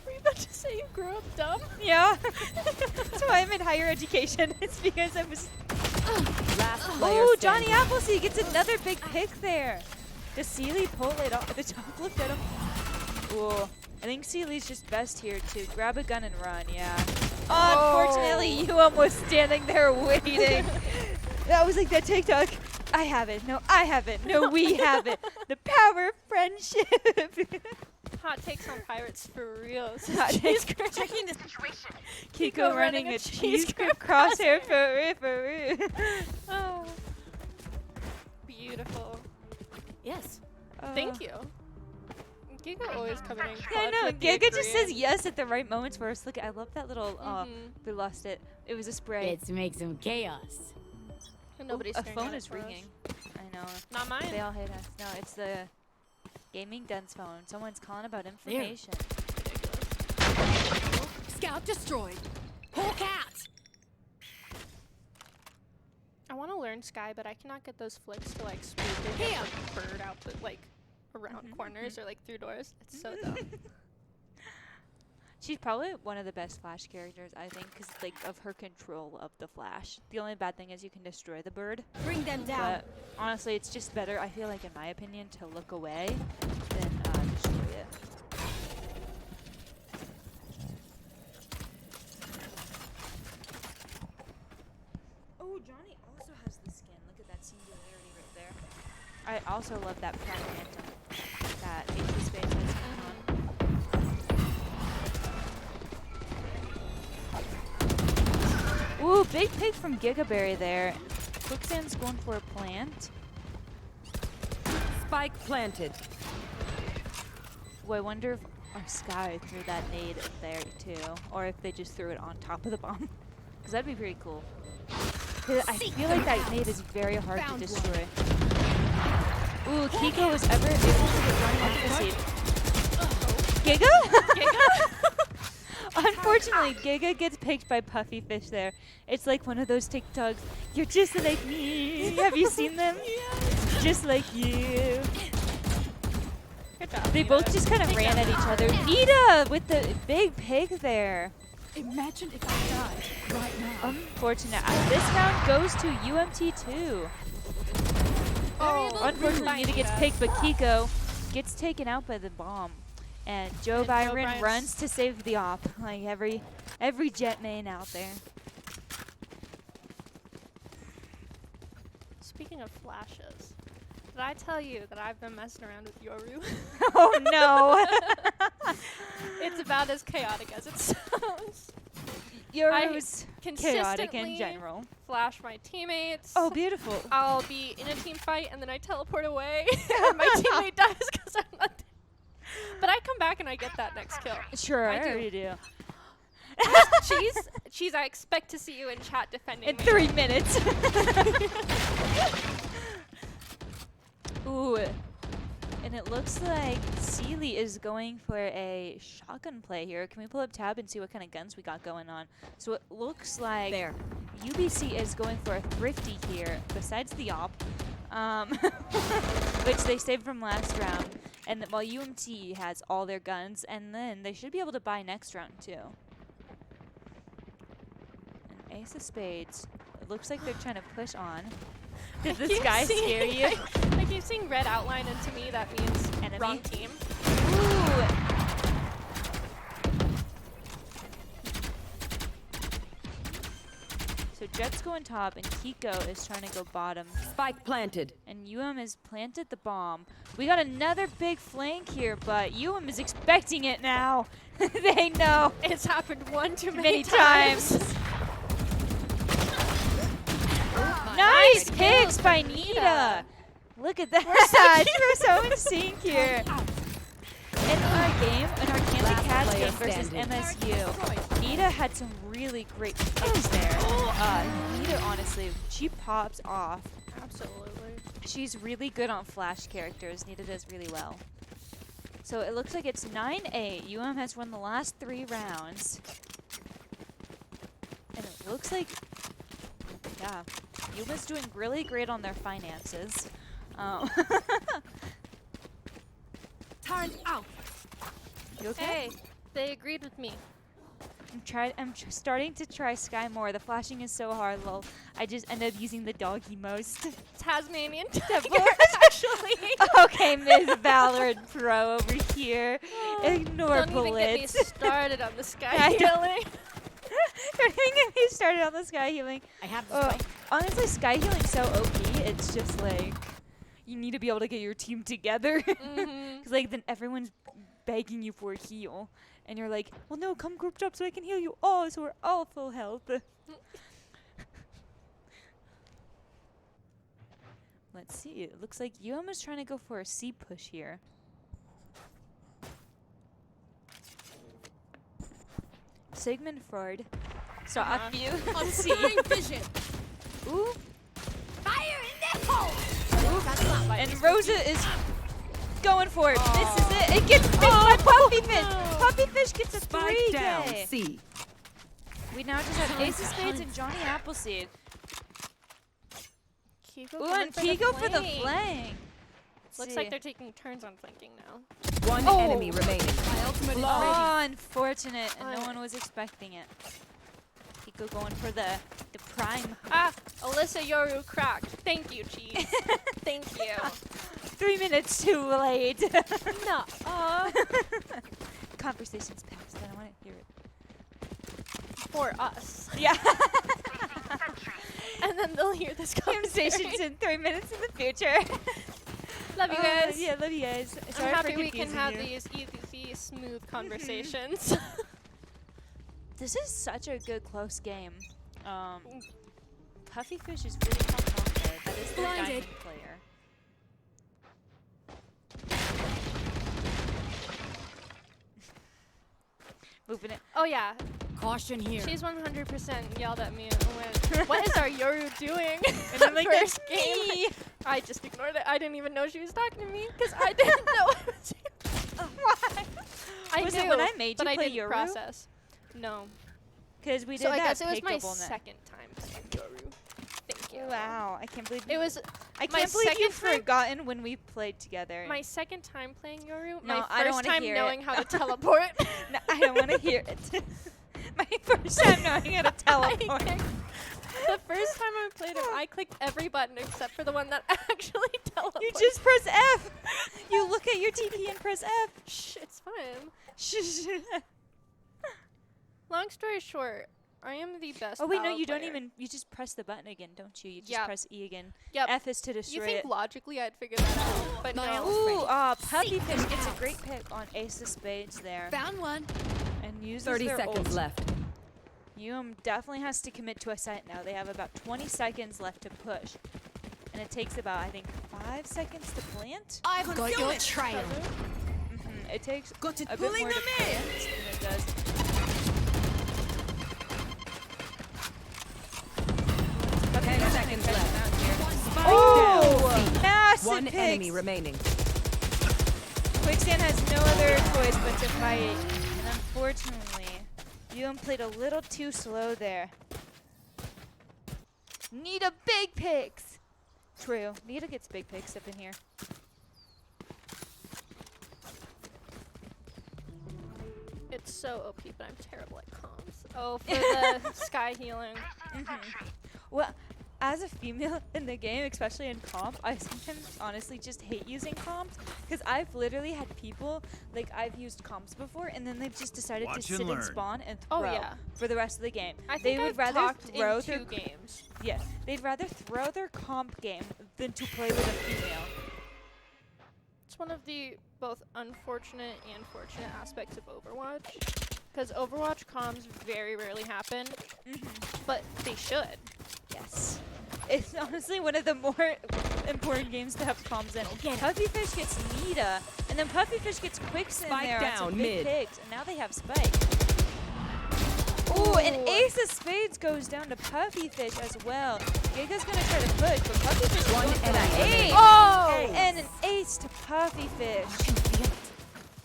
Were you about to say you grew up dumb? Yeah. That's why I'm in higher education. It's because I was. Last player Oh, standing. Johnny Appleseed gets another big pick there. Does Sealy pull it off? The top looked at him. Ooh. I think Sealy's just best here to grab a gun and run, yeah. Unfortunately, UM was standing there waiting. That was like that TikTok. I have it. No, I have it. No, we have it. The power of friendship. Hot takes on pirates for real. Hot takes. Checking the situation. Kiko running a cheese grip crosshair for Oh. Beautiful. Yes. Thank you. Giga always coming in Yeah, I clutch know. with the Giga just says agreeing. yes at the right moments for us. Look, I love that little. Mhm. We lost it. It was a spray. Let's make some chaos. And nobody's a staring phone at it is for us. ringing. I know. Not mine. They all hate us. No, it's the gaming Dun's phone. Someone's calling about information. Ridiculous. Scout destroyed. Whole cat. I want to learn Sky, but I cannot get those flicks to like swoop and get, like, bird out the like around corners or like through doors. It's so dumb. She's probably one of the best Flash characters, I think, because like of her control of the Flash. The only bad thing is you can destroy the bird. Bring them down. But honestly, it's just better, I feel like, in my opinion, to look away than destroy it. Oh, Johnny also has the skin. Look at that singularity right there. I also love that Prime Phantom that HP Space has on. Ooh, big pick from Gigaberry there. Quicksand's going for a plant. Spike planted. Well, I wonder if our Sky threw that nade there too, or if they just threw it on top of the bomb. Because that'd be pretty cool. 'Cause I feel like that nade is very hard to destroy. Ooh, Kiko was ever able to get running onto the seat. Giga? Giga? Unfortunately, Giga gets picked by Puffy Fish there. It's like one of those TikToks. You're just like me. Have you seen them? Yes. Just like you. Good job. They Nita. both just kind of ran at each other. Nita with the big pig there. Imagine if I died right now. Unfortunate. This round goes to UMT2. Oh, Unfortunately, Nita gets picked, but Kiko gets taken out by the bomb. And Joe And Joe Byron Byron's- runs to save the op, like every jet main out there. Speaking of flashes, did I tell you that I've been messing around with Yoru? Oh no! It's about as chaotic as it sounds. Yoru's chaotic in consistently general. Flash my teammates. Oh, beautiful. I'll be in a team fight and then I teleport away and my teammate dies because I'm not there. But I come back and I get that next kill. Sure, I do. you do. Cheese, I expect to see you in chat defending In me. 3 minutes. Ooh. And it looks like Sealy is going for a shotgun play here. Can we pull up tab and see what kind of guns we got going on? So it looks like There. UBC is going for a thrifty here, besides the op, which they saved from last round. And while UMT has all their guns, and then they should be able to buy next round too. An ace of spades. It looks like they're trying to push on. Did this keep guy seeing- scare you? I keep seeing red outline, and to me that means enemy. Wrong team. Ooh. So Jet's going top, and Kiko is trying to go bottom. Spike planted. And has planted the bomb. We got another big flank here, but is expecting it now. They know. It's happened one too Many many times. Nice picks by Nita. Look at that. We're so in sync here. In our game, in our Kansas Cats game versus MSU, Nita had some really great picks there. Nita, honestly, she pops off. Absolutely. She's really good on flash characters. Nita does really well. So it looks like it's 9-8. has won the last 3 rounds. And it looks like, yeah, Yuma's doing really great on their finances. Turn out. You okay? Hey, they agreed with me. I'm starting to try Sky more. The flashing is so hard, lol. I just end up using the doggy most. Tasmanian devil, actually. Okay, Ms. Valorant Pro over here. Ignore Don't even get me bullets. started on the sky I know. healing. Don't even get me started on the Sky healing. I have the Oh, spike. honestly, Sky healing's so OP. It's just like you need to be able to get your team together. Because like then everyone's begging you for a heal. And you're like, well, no, come grouped up so I can heal you all, so we're all full health. Let's see. It looks like is trying to go for a C push here. Sigmund Freud. So up you. Let's see. Vision. Ooh. Fire in the hole. And Rosa is going for it. This is it. It gets picked by Puppy Fish. Puppy Fish gets a Spike 3K. down. C. We now just have Ace of Spades and Johnny Appleseed. Kiko Ooh, and Kiko for the flank. Looks like they're taking turns on flanking now. One Oh. enemy remaining. My ultimate is ready. Oh, unfortunate, and no Oh. one was expecting it. Kiko going for the prime. Ah, Alyssa Yoru cracked. Thank you, Cheese. Thank you. 3 minutes too late. No. Conversations past. I don't want to hear it. For us. Yeah. And then they'll hear this conversation. Conversations in 3 minutes in the future. Love you guys. Yeah, love you guys. Sorry I'm happy for we can confusing have you. these easy, smooth conversations. This is such a good close game. Puffy Fish is really popping off there. That is the Blinded. diamond player. Moving it. Oh yeah, Caution here. she's 100% yelled at me and went, "What is our Yoru doing?" And I'm like, First that's game. me. I just ignored it. I didn't even know she was talking to me because I didn't know it was you. Why? I Was knew, it when I made but you I play didn't Yoru? process. No. Because we did So I that guess it was my pickleball net. second time playing Yoru. Thank you. Wow, I can't believe It was I my can't believe you've second time- forgotten when we played together. my second time playing Yoru. No, My I don't first wanna time hear knowing it. how to teleport. No, I don't want to hear it. My first time knowing how to teleport. The first time I played him, I clicked every button except for the one that actually teleports. You just press F. You look at your TP and press F. Shh, it's fun. Shh. Long story short, I am the best. Oh wait, no, Valor you don't player. even. You just press the button again, don't you? You just Yep. press E again. Yep. F is to destroy You think it. logically I'd figure that out, but My no. ult- Ooh, Puppy Fish gets a great pick on Ace of Spades there, Found one. and uses 30 their seconds ult. left. Definitely has to commit to a site now. They have about 20 seconds left to push, and it takes about, I think, 5 seconds to plant. I've got your trail. It takes Got it a bit pulling more to them plant than it does. Okay, 10 seconds left. Here. Spike Oh, down. massive One picks. enemy remaining. Quicksand has no other choice but to fight, and unfortunately, played a little too slow there. Nita big picks. True, Nita gets big picks up in here. It's so OP, but I'm terrible at comms. Oh, for the sky healing. Well, as a female in the game, especially in comp, I sometimes honestly just hate using comps because I've literally had people, like I've used comps before and then they've just decided Watch to and sit and learn. spawn and Oh, throw yeah. for the rest of the game. I They think would I've rather talked throw in their 2 games. Yeah, they'd rather throw their comp game than to play with a female. It's one of the both unfortunate and fortunate aspects of Overwatch. Because Overwatch comms very rarely happen, but they should. Yes. It's honestly one of the more important games to have comms in. Puffyfish gets Nita, and then Puffyfish gets Quicks in Spike there on some down, big mid. pigs, and now they have Spike. Ooh, and Ace of Spades goes down to Puffyfish as well. Giga's gonna try to push, but Puffyfish One goes for enemy the ace. remaining. Oh! And an ace to Puffyfish.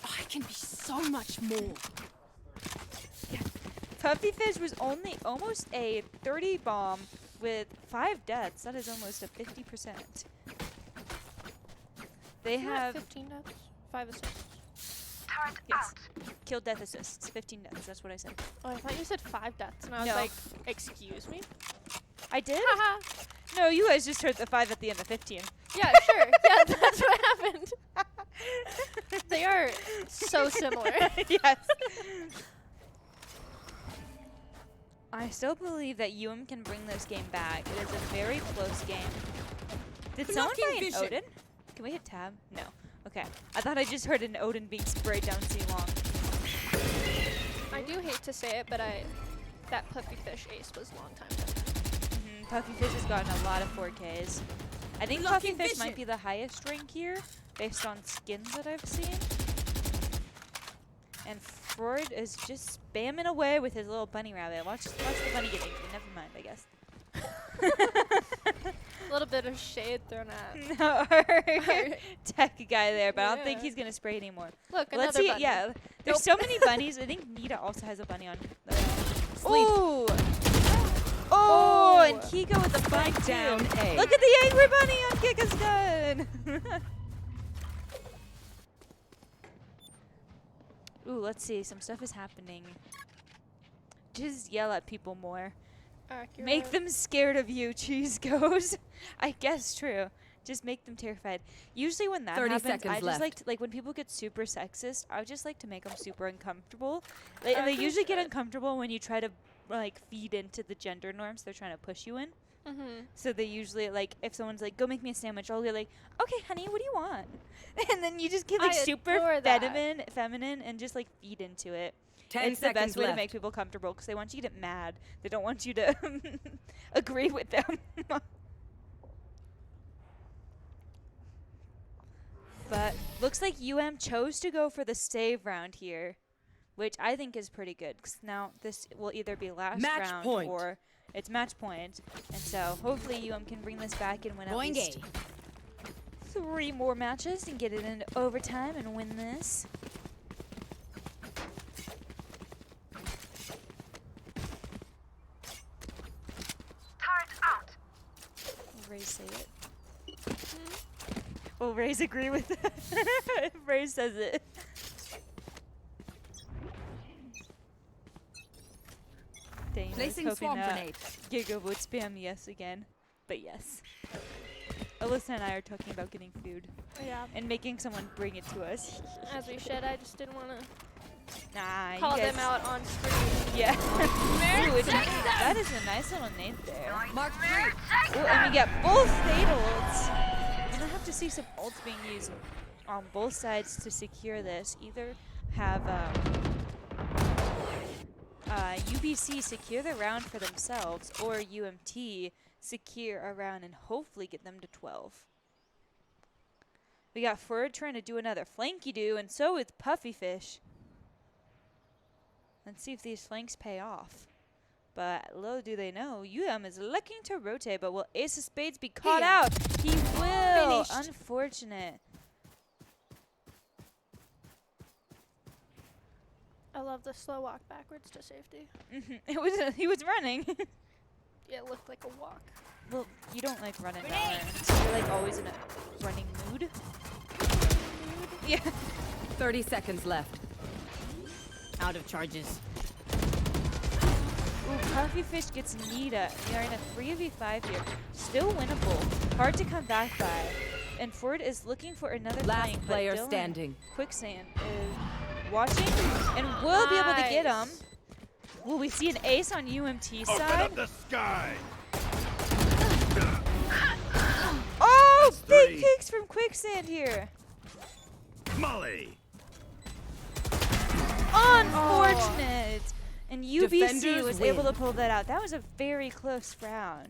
I can be so much more. Puffyfish was only almost a 30 bomb with 5 deaths. That is almost a 50%. They Isn't that have 15 deaths, 5 assists. yes, kill death assists, 15 deaths. That's what I said. Oh, I thought you said 5 deaths, and I was No. like, excuse me? I did? Haha. No, you guys just heard the 5 at the end of 15. Yeah, sure. Yeah, that's what happened. They are so similar. Yes. I still believe that can bring this game back. It is a very close game. Did someone Blocking buy an vision. Odin? Can we hit tab? No. Okay. I thought I just heard an Odin being sprayed down C-long. I do hate to say it, but that Puffyfish ace was a long time ago. Puffyfish has gotten a lot of 4Ks. I think Blocking Puffyfish might vision. be the highest rank here, based on skins that I've seen. And Freud is just spamming away with his little bunny rabbit. Watch the bunny get angry. Never mind, I guess. A little bit of shade thrown at. No, our tech guy there, but I don't think Yeah. he's gonna spray anymore. Look, another Let's see. bunny. Yeah, there's so many bunnies. I think Nita also has a bunny on. Ooh. Oh, and Kiko with the bunny Spike down too. A. Look at the angry bunny on Giga's gun. Ooh, let's see. Some stuff is happening. Just yell at people more. Accurate. Make them scared of you, Cheese goes. I guess true. Just make them terrified. Usually when that 30 happens, seconds I just left. like to, like when people get super sexist, I would just like to make them super uncomfortable. Like, and they As they usually get should. uncomfortable when you try to like feed into the gender norms they're trying to push you in. So they usually like if someone's like, "Go make me a sandwich," I'll be like, "Okay, honey, what do you want?" And then you just get like I super adore that. feminine, and just like feed into it. 10 It's the seconds best way to left. make people comfortable because they want you to get mad. They don't want you to agree with them. But looks like chose to go for the save round here, which I think is pretty good. 'Cause now this will either be last Match round point. or it's match point. And so hopefully can bring this back and win at Going least A. 3 more matches and get it into overtime and win this. Will Ray say it? Will Ray's agree with it? Ray says it. Dang, I was Placing hoping swamp that grenade. Giga would spam yes again. But yes. Alyssa and I are talking about getting food Yeah, and making someone bring it to us. as we should. I just didn't want to Nah, call you guys. them out on screen. Yeah. Ooh, that is a nice little nade there. Mark 3. Ooh, and we get both fatal ults. We're gonna have to see some ults being used on both sides to secure this. Either have UBC secure the round for themselves, or UMT secure a round and hopefully get them to 12. We got Ferd trying to do another flanky do, and so is Puffyfish. Let's see if these flanks pay off. But little do they know, is looking to rotate, but will Ace of Spades be caught Here. out? He will. Finished. Unfortunate. I love the slow walk backwards to safety. He was running. Yeah, it looked like a walk. Well, you don't like running Valorant. You're like always in a running mood. Yeah. 30 seconds left. Out of charges. Ooh, Puffy Fish gets Nita. We are in a 3v5 here. Still winnable. Hard to come back by. And Ford is looking for another Last flank, but player Dylan standing. Quicksand is watching and will be able to get him. Will we see an ace on UMT Open side? up the sky. Oh, That's big 3. kicks from Quicksand here. Molly. Unfortunate. And UBC Defenders was able to win. pull that out. That was a very close round.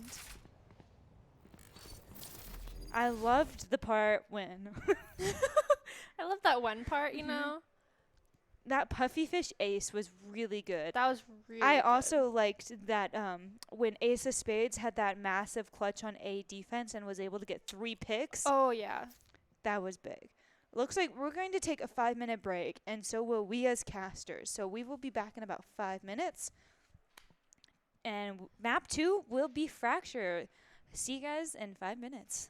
I loved the part when I love that one part, you know? that Puffy Fish ace was really good. That was really I good. also liked that when Ace of Spades had that massive clutch on A defense and was able to get 3 picks. Oh, yeah. That was big. Looks like we're going to take a 5-minute break, and so will we as casters. So we will be back in about 5 minutes. And map 2 will be Fracture. See you guys in 5 minutes.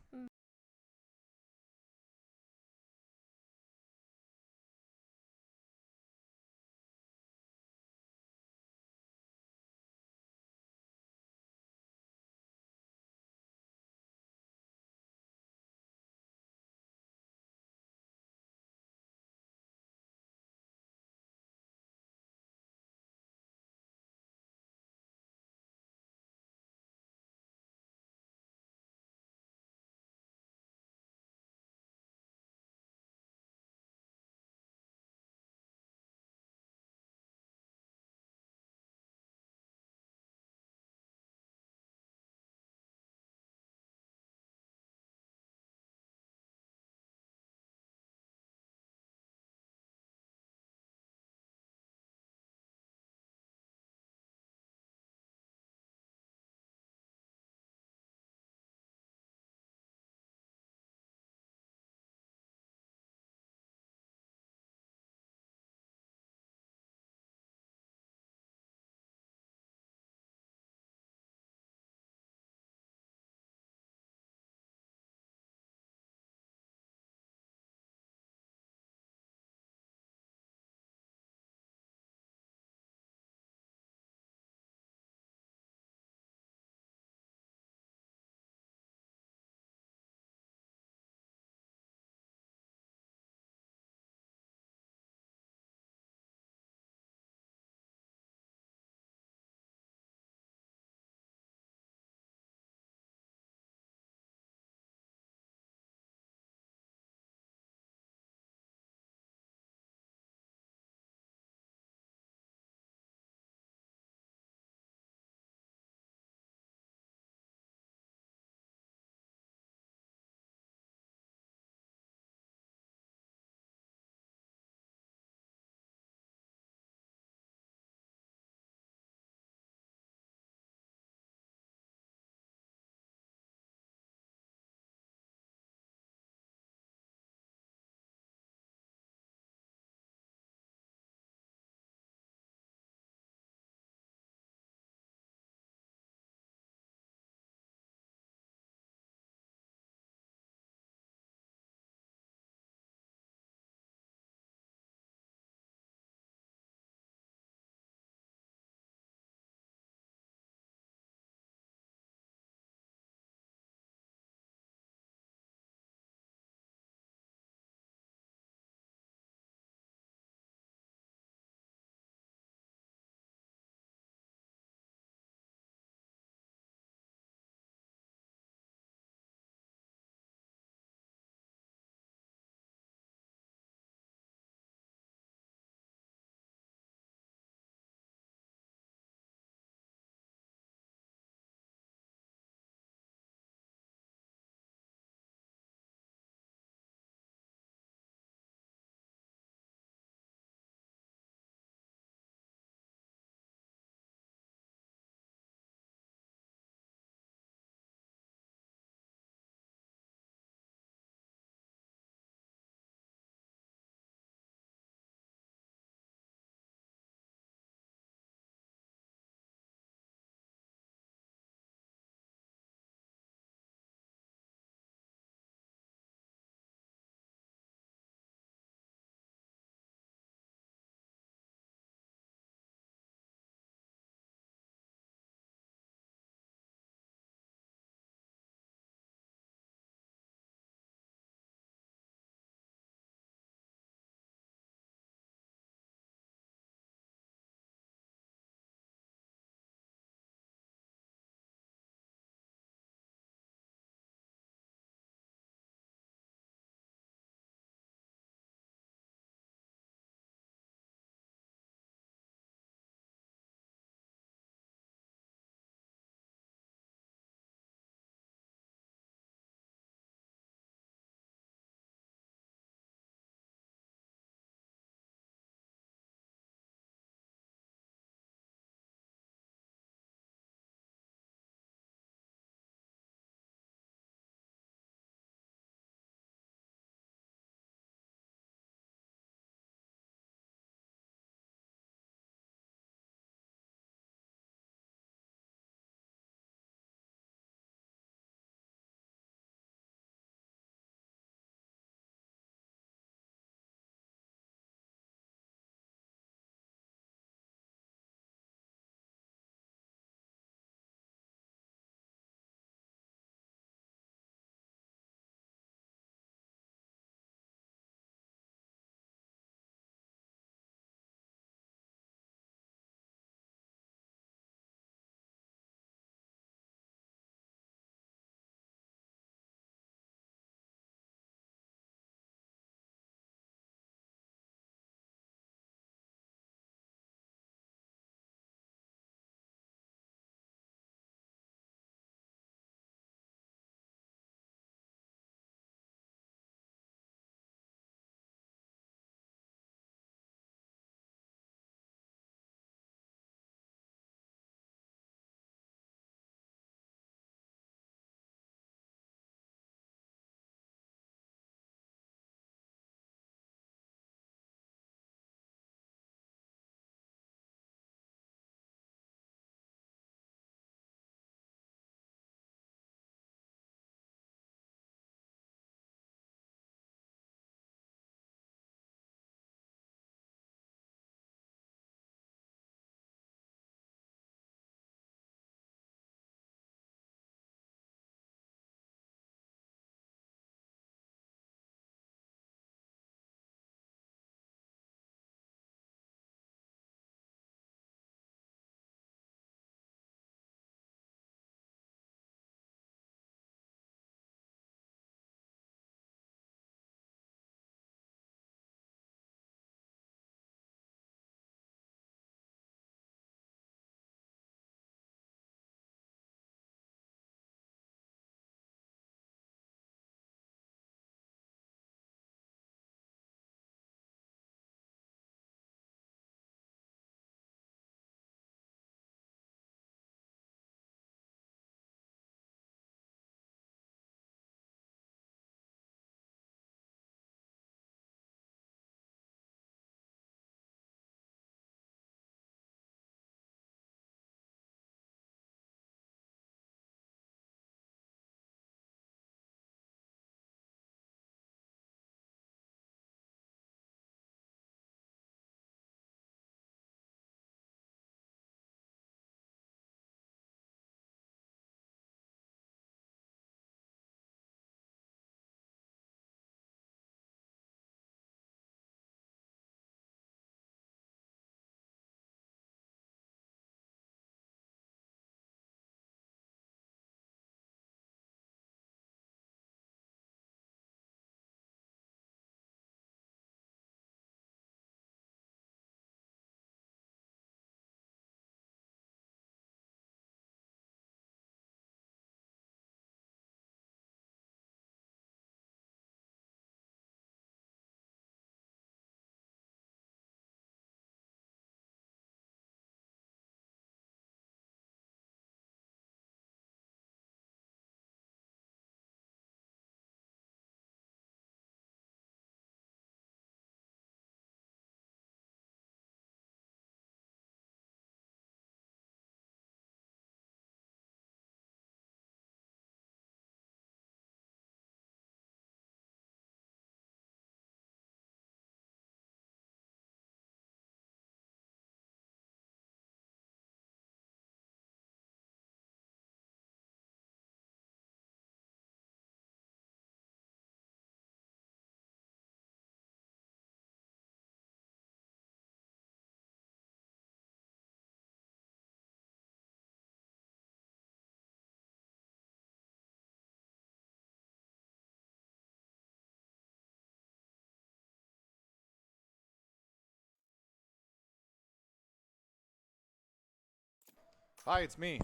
Hi, it's me.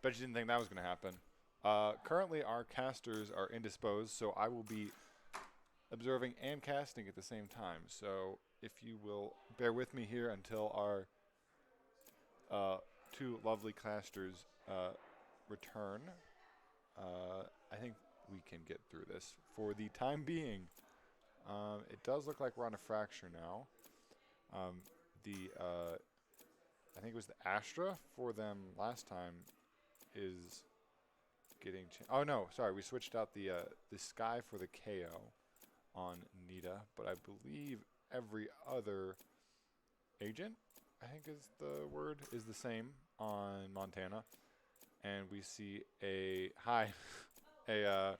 Bet you didn't think that was going to happen. Currently, our casters are indisposed, so I will be observing and casting at the same time. So if you will bear with me here until our two lovely casters return, I think we can get through this for the time being. It does look like we're on a fracture now. I think it was the Astra for them last time is getting oh no, sorry, we switched out the Sky for the KO on Nita, but I believe every other agent, I think is the word, is the same on Montana. And we see a a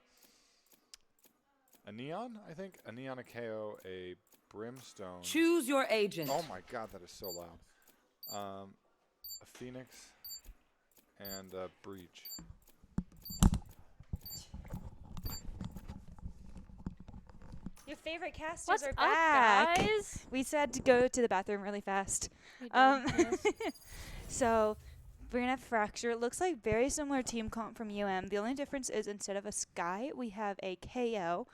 Neon, I think, a Neon, a KO, a Brimstone. Choose your agent. Oh my god, that is so loud. A Phoenix and a Breach. Your favorite casters What's are up, back. guys? We said to go to the bathroom really fast. We did, yes. So we're gonna have Fracture. It looks like very similar team comp from UM. The only difference is instead of a Sky, we have a KO.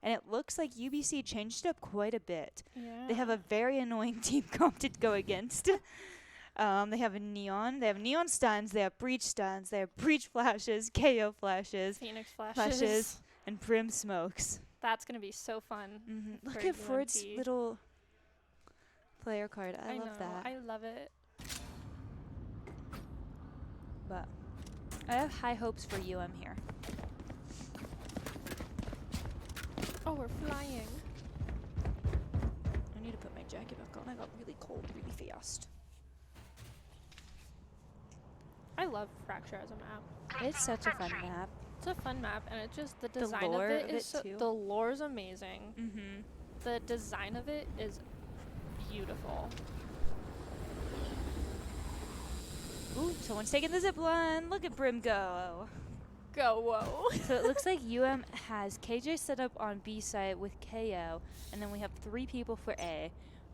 And it looks like UBC changed it up quite a bit. Yeah. They have a very annoying team comp to go against. They have a Neon. They have Neon stuns. They have Breach stuns. They have Breach flashes, KO flashes, Phoenix flashes. and Brim smokes. That's gonna be so fun. Look for at Ford's UMT. little player card. I love know, that. I love it. But I have high hopes for UM here. Oh, we're flying. I need to put my jacket back on. I got really cold really fast. I love Fracture as a map. It's such a fun map. It's a fun map, and it just the The design lore of it of is it so, too. the lore's amazing. Mm-hmm. The design of it is beautiful. Ooh, someone's taking the zip line. Look at Brim go. Go, whoa. So it looks like UM has KJ set up on B side with KO, and then we have 3 people for A.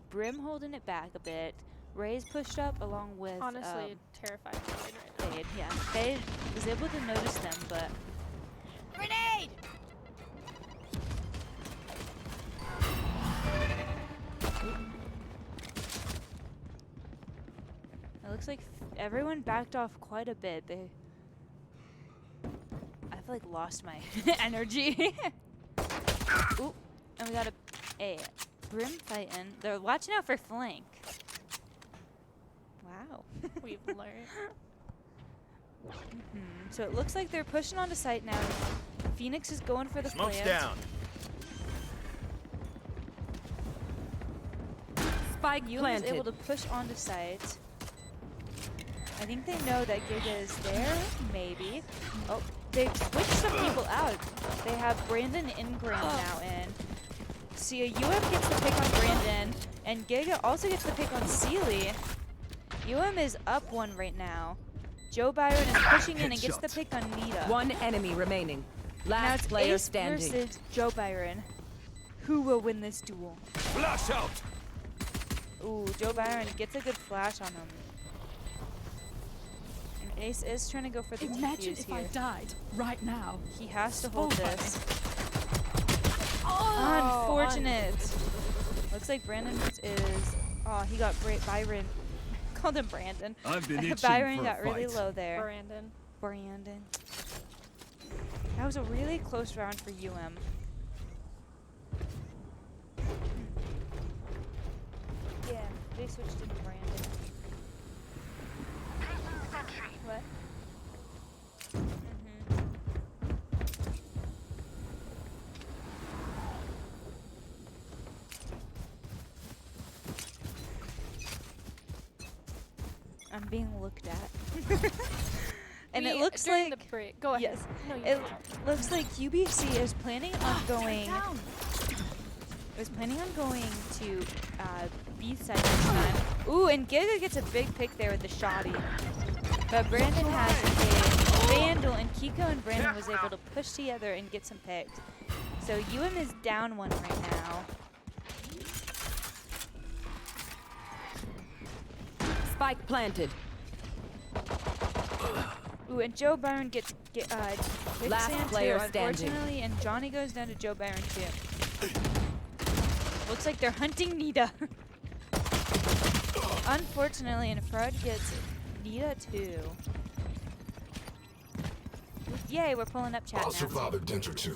Brim holding it back a bit. Ray's pushed up along with Honestly, terrified right now. Fade. Yeah, Fade was able to notice them, but Grenade! it looks like everyone backed off quite a bit. I've like lost my energy. Ooh, and we got a Brim fighting. They're watching out for flank. Wow. We've learned. So it looks like they're pushing onto site now. Phoenix is going for the Smoke's plant. down. Spike UM is planted. able to push onto site. I think they know that Giga is there, maybe. Oh, they switched some people out. They have Brandon Ingram now in. See, UM gets the pick on Brandon, and Giga also gets the pick on Sealy. UM is up 1 right now. Joe Byron is pushing in and gets the pick on Nita. One enemy remaining. Now Last it's player Ace standing. versus Joe Byron. Who will win this duel? Flash out. Ooh, Joe Byron gets a good flash on him. And Ace is trying to go for the Imagine defuse if here. I died right now. He has to hold over. this. Oh, Unfortunate. Looks like Brandon is. Oh, he got Byron. Called him Brandon. I've been itching Byron for a got really fight. low there. Brandon. Brandon. That was a really close round for UM. Yeah, they switched into Brandon. What? I'm being looked at. And it looks during like the break. Go ahead. yes, No, you it don't. looks like UBC is planning on going. Down. Was planning on going to B side this time. Ooh, and Giga gets a big pick there with the shoddy. But Brandon has a Vandal, and Kiko and Brandon was able to push together and get some picks. So UM is down 1 right now. Spike planted. Ooh, and Joe Byron gets Last quicksand player too, standing. unfortunately, and Johnny goes down to Joe Byron too. Looks like they're hunting Nita. Unfortunately, and Fred gets Nita too. Yay, we're pulling up chat I'll now. survive a dent or two.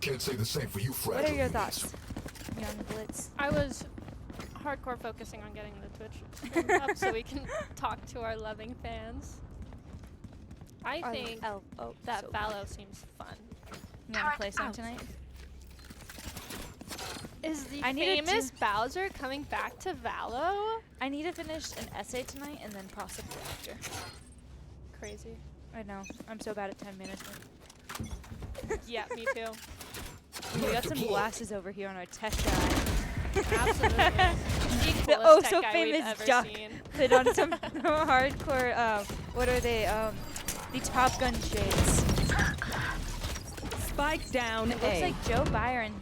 Can't say the same for you, fragile What are your humans. thoughts, Young Blitz? I was hardcore focusing on getting the Twitch stream up so we can talk to our loving fans. I think that so Valo seems fun. you want to play some tonight? Is the I needed famous Bowser coming back to Valo? I need to finish an essay tonight and then possibly after. Crazy. I know. I'm so bad at time management. Yeah, me too. We got some glasses over here on our tech guy. Absolutely. The The coolest oh tech so guy famous we've ever duck. seen. Put on some hardcore, what are they? The Top Gun shades. Spike down It looks A. like Joe Byron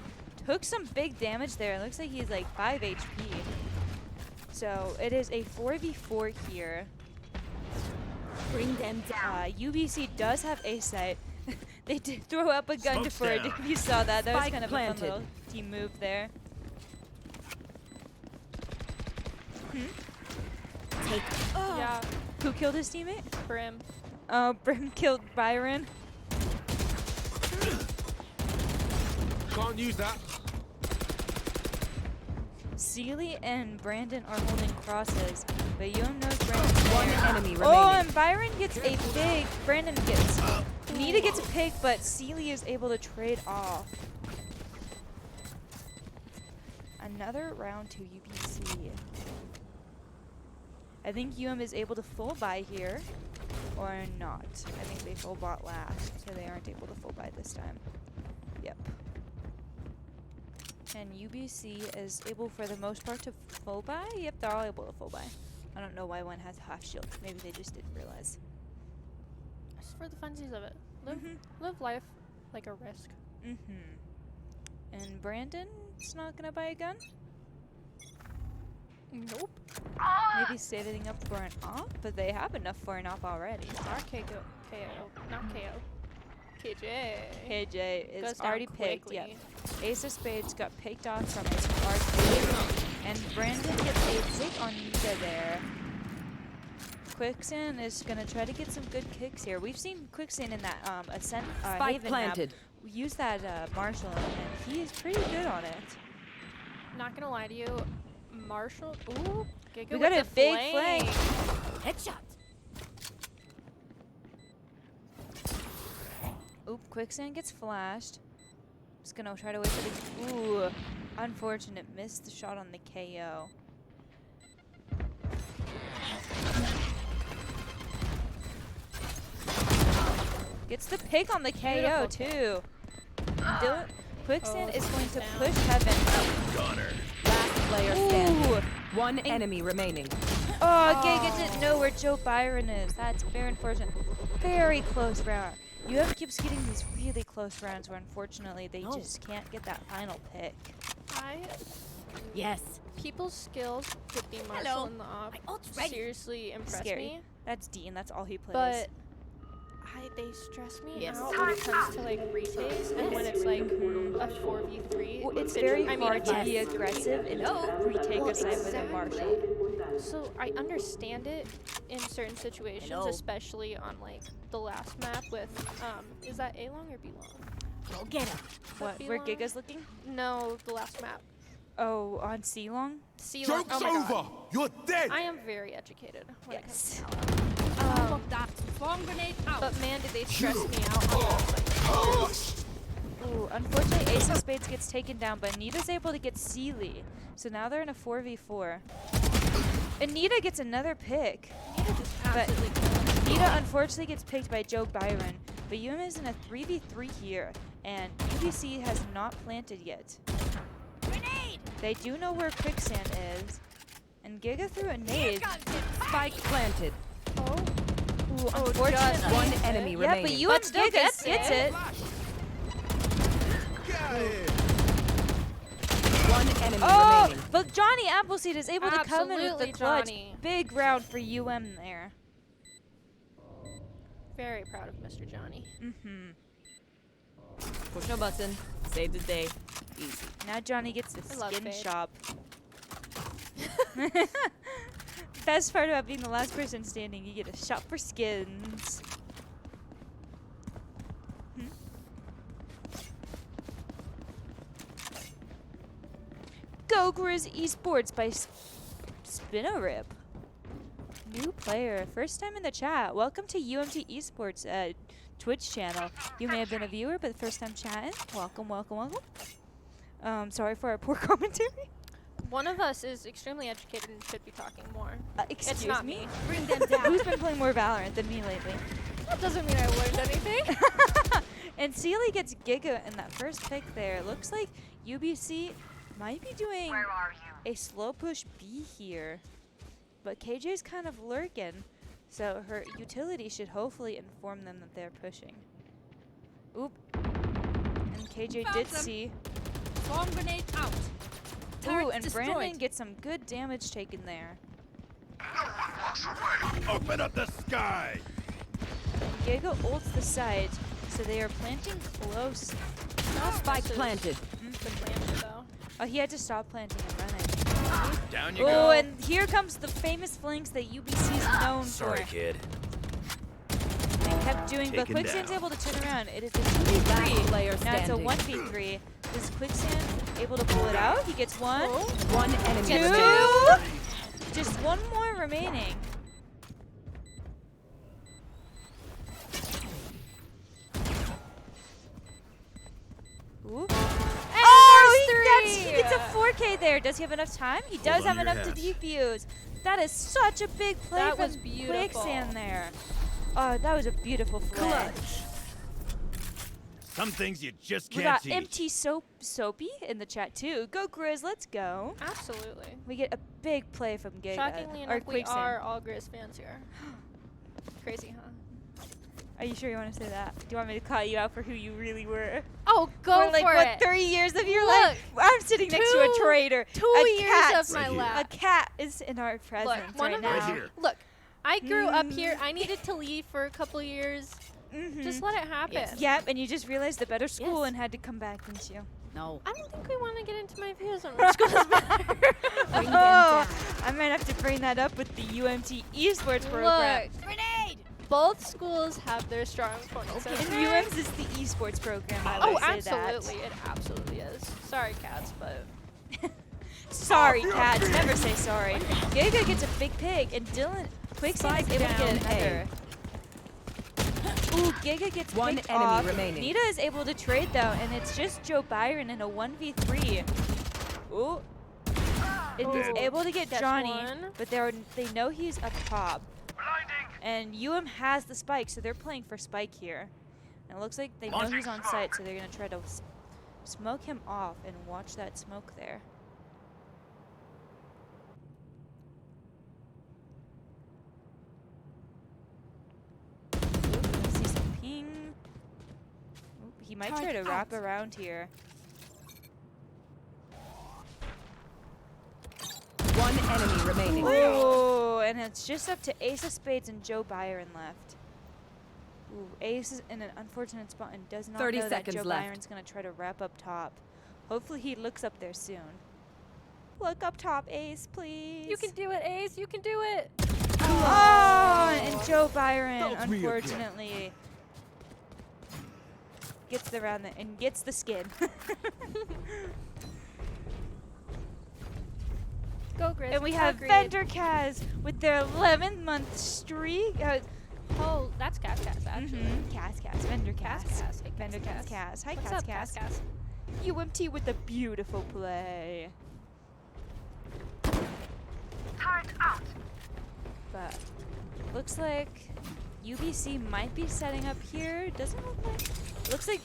took some big damage there. It looks like he's like 5 HP. So it is a 4v4 here. Bring them down. UBC does have A site. They did throw up a gun to Smoke's Ford. down. If you saw that, that was Spike kind of a planted. fun little team move there. Take Yeah, Who killed his teammate? Brim. Brim killed Byron. Can't use that. Sealy and Brandon are holding crosses, but Yoon knows Brandon's One there. enemy Oh, remaining. and Byron gets a pig. Brandon gets. Nita gets a pig, but Sealy is able to trade off. Another round to UBC. I think UM is able to full buy here, or not. I think they full bought last, so they aren't able to full buy this time. Yep. And UBC is able, for the most part, to full buy. Yep, they're all able to full buy. I don't know why one has half shield. Maybe they just didn't realize. Just for the funsies of it. Mhm. Live life like a risk. And Brandon's not gonna buy a gun. Nope. Maybe saving up for an op, but they have enough for an op already. Not KO. Not KO. KJ. KJ is Goes down already picked. quickly. Yep. Ace of Spades got picked off from his arcade, and Brandon gets a zig on Nita there. Quicksand is gonna try to get some good kicks here. We've seen Quicksand in that Ascent Spike Haven planted. map. We use that Marshall, and he is pretty good on it. Not gonna lie to you, Marshall. Ooh, Giga We with got a the big flame. flank. headshot. Oop, Quicksand gets flashed. Just gonna try to wait for the. Ooh, unfortunate. Missed the shot on the KO. Gets the pick on the KO Beautiful too. Dylan, Quicksand Oh, is going to down. push Heaven. Gunner. Last player standing. Ooh. One enemy remaining. Oh, Giga didn't know where Joe Byron is. That's very unfortunate. Very close round. UF keeps getting these really close rounds where unfortunately they Oh. just can't get that final pick. Yes. People's skills to be Marshall Hello. in the op My ult's ready. seriously impress Scary. me, That's Dean. That's all he plays. but they stress me Yes. out when it comes to like retakes and when it's like a 4v3. Well, it's which, very I mean, hard it's to be yes. aggressive and No. retake Well, a site with a Marshall. So I understand it in certain situations, Hello. especially on like the last map with is that A long or B long? Go get him. What? be Where long? Giga's looking? No, the last map. Oh, on C long? C long. Joke's Oh my God. over. You're dead. I am very educated when it comes Yes. to Halo. Fuck that. Bomb grenade out. But man, did they stress me out on those, like, Powerless. Ooh, unfortunately, Ace of Spades gets taken down, but Anita's able to get Sealy. So now they're in a 4v4. Anita gets another pick. But Nita unfortunately gets picked by Joe Byron. But UM is in a 3v3 here, and UBC has not planted yet. Grenade. They do know where Quicksand is. And Giga threw a nade. Spike planted. Ooh, unfortunately. One enemy Yeah, but remaining. UM still Giga gets gets it. it. Get out of here. One enemy Oh, remaining. but Johnny Appleseed is able to come in with the Absolutely, clutch. Johnny. Big round for UM there. Very proud of Mr. Johnny. Mm-hmm. Push no button. Save the day. Easy. Now Johnny gets the I love skin Fade. shop. Best part about being the last person standing, you get a shop for skins. Go Grizz Esports by Spinorip. New player, first time in the chat. Welcome to UMT Esports Twitch channel. You may have been a viewer, but first time chatting. Welcome, welcome, welcome. Sorry for our poor commentary. One of us is extremely educated and should be talking more. Excuse It's not me. me. Bring them down. Who's been playing more Valorant than me lately? That doesn't mean I learned anything. And Sealy gets Giga in that first pick there. Looks like UBC might be doing a slow push B here. But KJ's kind of lurking, so her utility should hopefully inform them that they're pushing. Oop. And KJ Found did them. see. Bomb grenade out. Ooh, Turret and destroyed. Brandon gets some good damage taken there. Open up the sky. And Giga ults the site, so they are planting close. Spike planted. Good plan, though. Oh, he had to stop planting and running. Down Oh, and here comes the famous flanks that UBC is known for. kid. And kept doing, but Taken Quicksand's down. able to turn around. It is a Last 2v3. player Now it's a standing. 1v3. Is Quicksand able to pull it out? He gets one. One enemy Two. remaining. Just one more remaining. Ooh. He gets a 4K there. Does he have enough time? He does on have your enough to hats. defuse. That is such a big play That from was beautiful. Quicksand there. Oh, that was a beautiful play. Some things you just We can't got teach. MT Soapy in the chat too. Go Grizz, let's go. Absolutely. We get a big play from Giga. Shockingly or enough, we Quicksand. are all Grizz fans here. Crazy, huh? Are you sure you want to say that? Do you want me to call you out for who you really were? Oh, go for like for what, it. 30 years of your Look, life? I'm sitting next to a two- traitor. 2 A years cat. of my Right here. A life. cat is in our Look, presence one right of now. Right here. Look, I grew up here. I needed to leave for a couple years. Mhm. Just let it happen. Yes. Yep, and you just realized the better school Yes. and had to come back, didn't you? No. I don't think we want to get into my views on which school is better. Bring them Oh, down. I might have to bring that up with the UMT Esports program. Look, Grenade. both schools have their strong points. And okay? UM's is the esports program, I Oh, would say absolutely. It absolutely is. Sorry, cats, but that. Sorry, cats. Never say sorry. Giga gets a big pick, and Dylan Quicksand is Spike able to get down A. another. Ooh, Giga gets One picked enemy off. remaining. Nita is able to trade, though, and it's just Joe Byron in a 1v3. Ooh. It is Oh. able to get Gets Johnny, one. but they know he's up top. And UM has the spike, so they're playing for spike here. And it looks like they know he's on site, so they're going to try to smoke him off and watch that smoke there. Oop, I see some ping. Oop, he might try to Turret wrap out. around here. One enemy remaining. Oh, and it's just up to Ace of Spades and Joe Byron left. Ooh, Ace is in an unfortunate spot and does not 30 know that seconds Joe left. Byron's going to try to wrap up top. Hopefully he looks up there soon. Look up top, Ace, please. you can do it, Ace. You can do it. Oh, and Joe Byron, Help me again. unfortunately, gets the round and gets the skin. Go, Grizz. And we go, have Grizz. Vendor Kaz with their 11th month streak. Oh, that's Cass, actually. Cass, Vendor Cass, Cass. Cass. Hey, Vendor Cass, Cass. Hi, What's Cass, up, Cass. Cass? UMT with a beautiful play. But looks like UBC might be setting up here. Doesn't look like. Looks like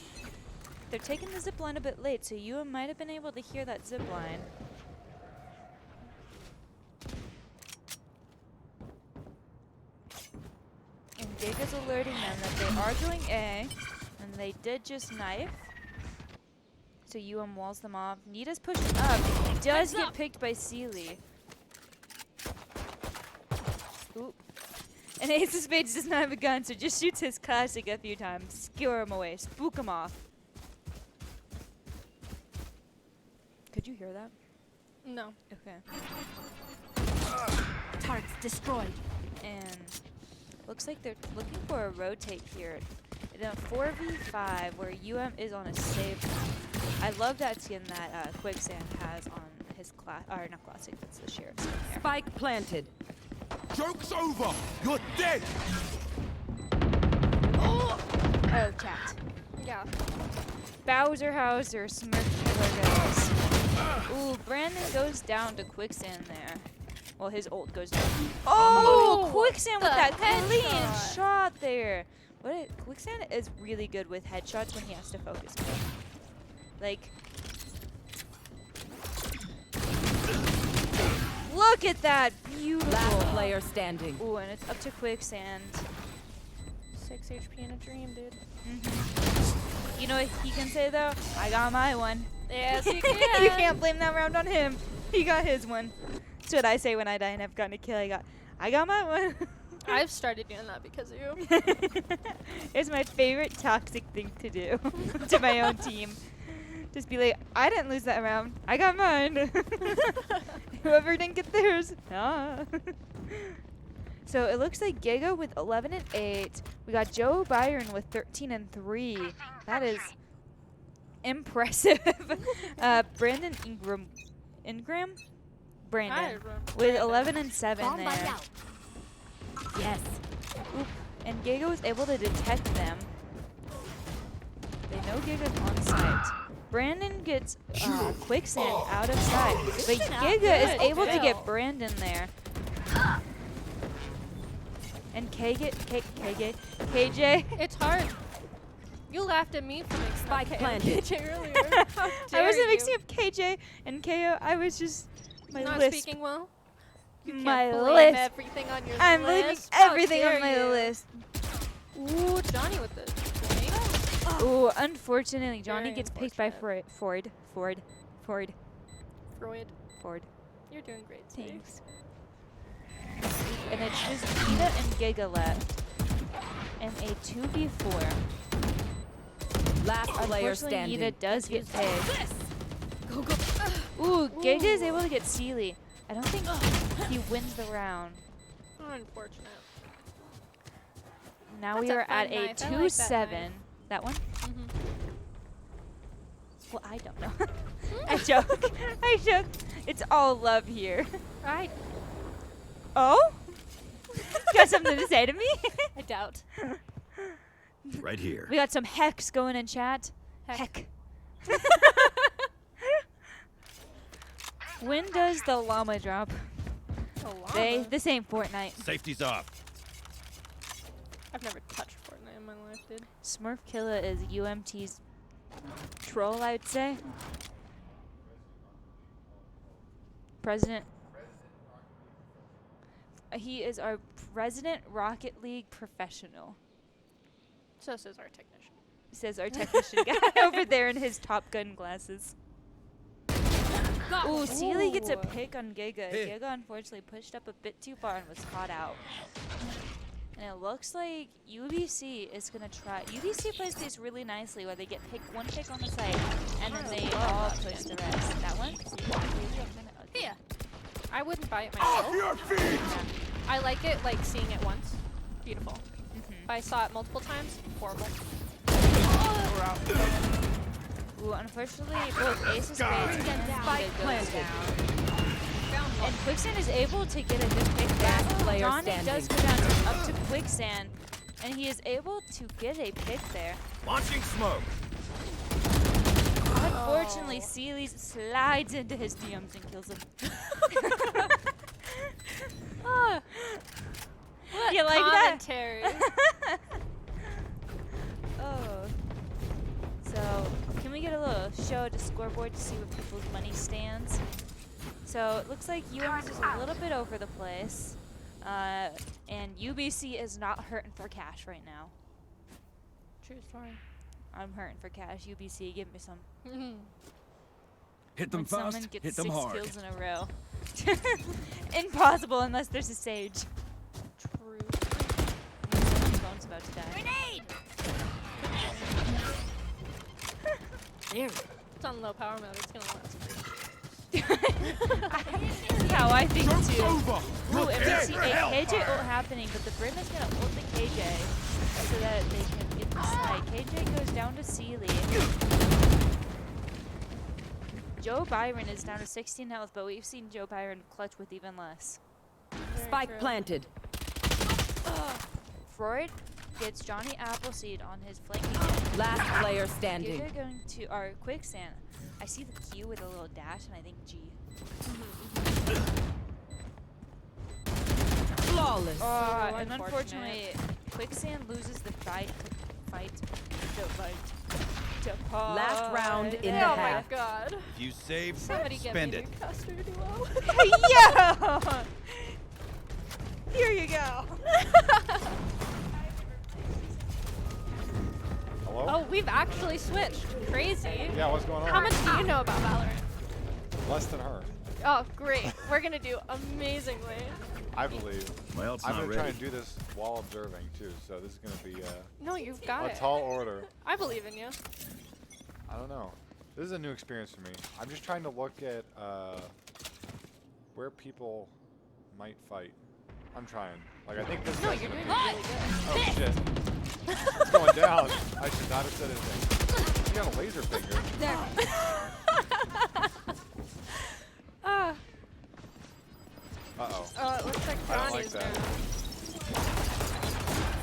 they're taking the zip line a bit late, so UM might have been able to hear that zip line. And Giga's alerting them that they are doing A, and they did just knife. So UM walls them off. Nita's pushing up. Does get picked by Sealy. Ooh. And Ace of Spades does not have a gun, so just shoots his classic a few times. Skewer him away. Spook him off. Could you hear that? No. Okay. Targets destroyed. And looks like they're looking for a rotate here. In a 4v5 where is on a save. I love that skin that Quicksand has on his class, or not classic, it's the sheriff skin there. Spike planted. Joke's over! You're dead! Oh, chat. Yeah. Bowser Hauser, Smurf Killer goes. Ooh, Brandon goes down to Quicksand there. Well, his ult goes down. Oh, Quicksand with the that clean headshot. shot there. Quicksand is really good with headshots when he has to focus. Like, look at that, beautiful. Last player standing. Ooh, and it's up to Quicksand. 6 HP in a dream, dude. You know what he can say though? I got my one. Yes, you can. You can't blame that round on him. He got his one. That's what I say when I die and I've gotten a kill. I got my one. I've started doing that because of you. It's my favorite toxic thing to do to my own team. Just be like, I didn't lose that round. I got mine. Whoever didn't get theirs. Nah. So it looks like Giga with 11 and 8. We got Joe Byron with 13 and 3. That is impressive. Brandon Ingram? Brandon with 11 and 7 Bomb buddy there. out. Yes. Oop. And Giga was able to detect them. They know Giga's on site. Brandon gets Quicksand out of sight. But Giga is able to get Brandon there. And KJ. It's hard. You laughed at me for mixing Spike up planted. KJ earlier. How I dare wasn't you. mixing up KJ and KO. I was just my Not list. speaking well. You can't My blame list. everything on your I'm list. leaving How everything on dare my you. list. Ooh, Johnny with the grenade. Ooh, unfortunately, Johnny Very gets picked by unfortunate. Ford. Freud. Ford. You're doing great, Steve. Thanks. And it's just Nita and Giga left. And a 2v4. Last player Unfortunately, standing. Nita does get pegged. Ooh, Giga is able to get Sealy. I don't think he wins the round. Unfortunate. Now That's we a are at fun a knife. I like that 2-7. knife. That one? Mm-hmm. Well, I don't know. I joke. I joke. It's all love here. Right. Oh? Got something to say to me? I doubt. Right here. We got some hex going in chat. Heck. When does the llama drop? This ain't Fortnite. Safety's off. I've never touched Fortnite in my life, dude. Smurf Killer is UMT's troll, I'd say. President. He is our President Rocket League professional, So says our technician. says our technician guy over there in his Top Gun glasses. Ooh, Sealy gets a Ooh. pick on Giga. Hey. Giga unfortunately pushed up a bit too far and was caught out. And it looks like UBC is going to try. UBC plays this really nicely where they get one pick on the site and then they all push the rest. That one? Yeah. I wouldn't buy it Off myself. your feet! I like it, like, seeing it once. Beautiful. If I saw it multiple times, horrible. Ooh, unfortunately, both Ace of Spades and Spike Nita goes planted. down. And Quicksand is able to get a good pick back. Last player Johnny standing. does go down to up to Quicksand, and he is able to get a pick there. Launching smoke. Unfortunately, Sealy slides into his DMs and kills him. Ah, what You like that? commentary. Oh. So, can we get a little show at the scoreboard to see where people's money stands? So, it looks like UMS is a little bit over the place. And UBC is not hurting for cash right now. True story. I'm hurting for cash. UBC, give me some. Hit them When someone fast, gets hit them 6 hard. kills in a row. Impossible unless there's a sage. True. about to die. Grenade! There. It's on low power mode. It's gonna last. That's how I think Joke's too. over! Ooh, You're and dead we see for a KJ hellfire! ult happening, but the Brim is gonna ult the KJ so that they can get the side. KJ goes down to Sealy. Joe Byron is down to 16 health, but we've seen Joe Byron clutch with even less. Spike planted. Freud gets Johnny Appleseed on his flank again. Last player standing. KJ going to our quicksand. I see the Q with a little dash, and I think G. Flawless. And unfortunate. unfortunately, quicksand loses the fight. Last round in the Oh my half. god. If you save, Somebody get spend me it. new custard duo. Yo! Here you go. Hello? Oh, we've actually switched. Crazy. Yeah, what's going on? How much do you know about Valorant? Less than her, Oh, great. We're gonna do amazingly. I believe. Well, it's I'm not gonna try ready. and do this while observing too, so this is gonna be No, you've got a it. tall order. I believe in you. I don't know. This is a new experience for me. I'm just trying to look at where people might fight. I'm trying. Like I think this No, guy's you're gonna doing be. really good. Oh shit! It's going down. I should not have said anything. You got a laser finger. Ah. Uh oh. Oh, it looks like I don't like Johnny's that. now.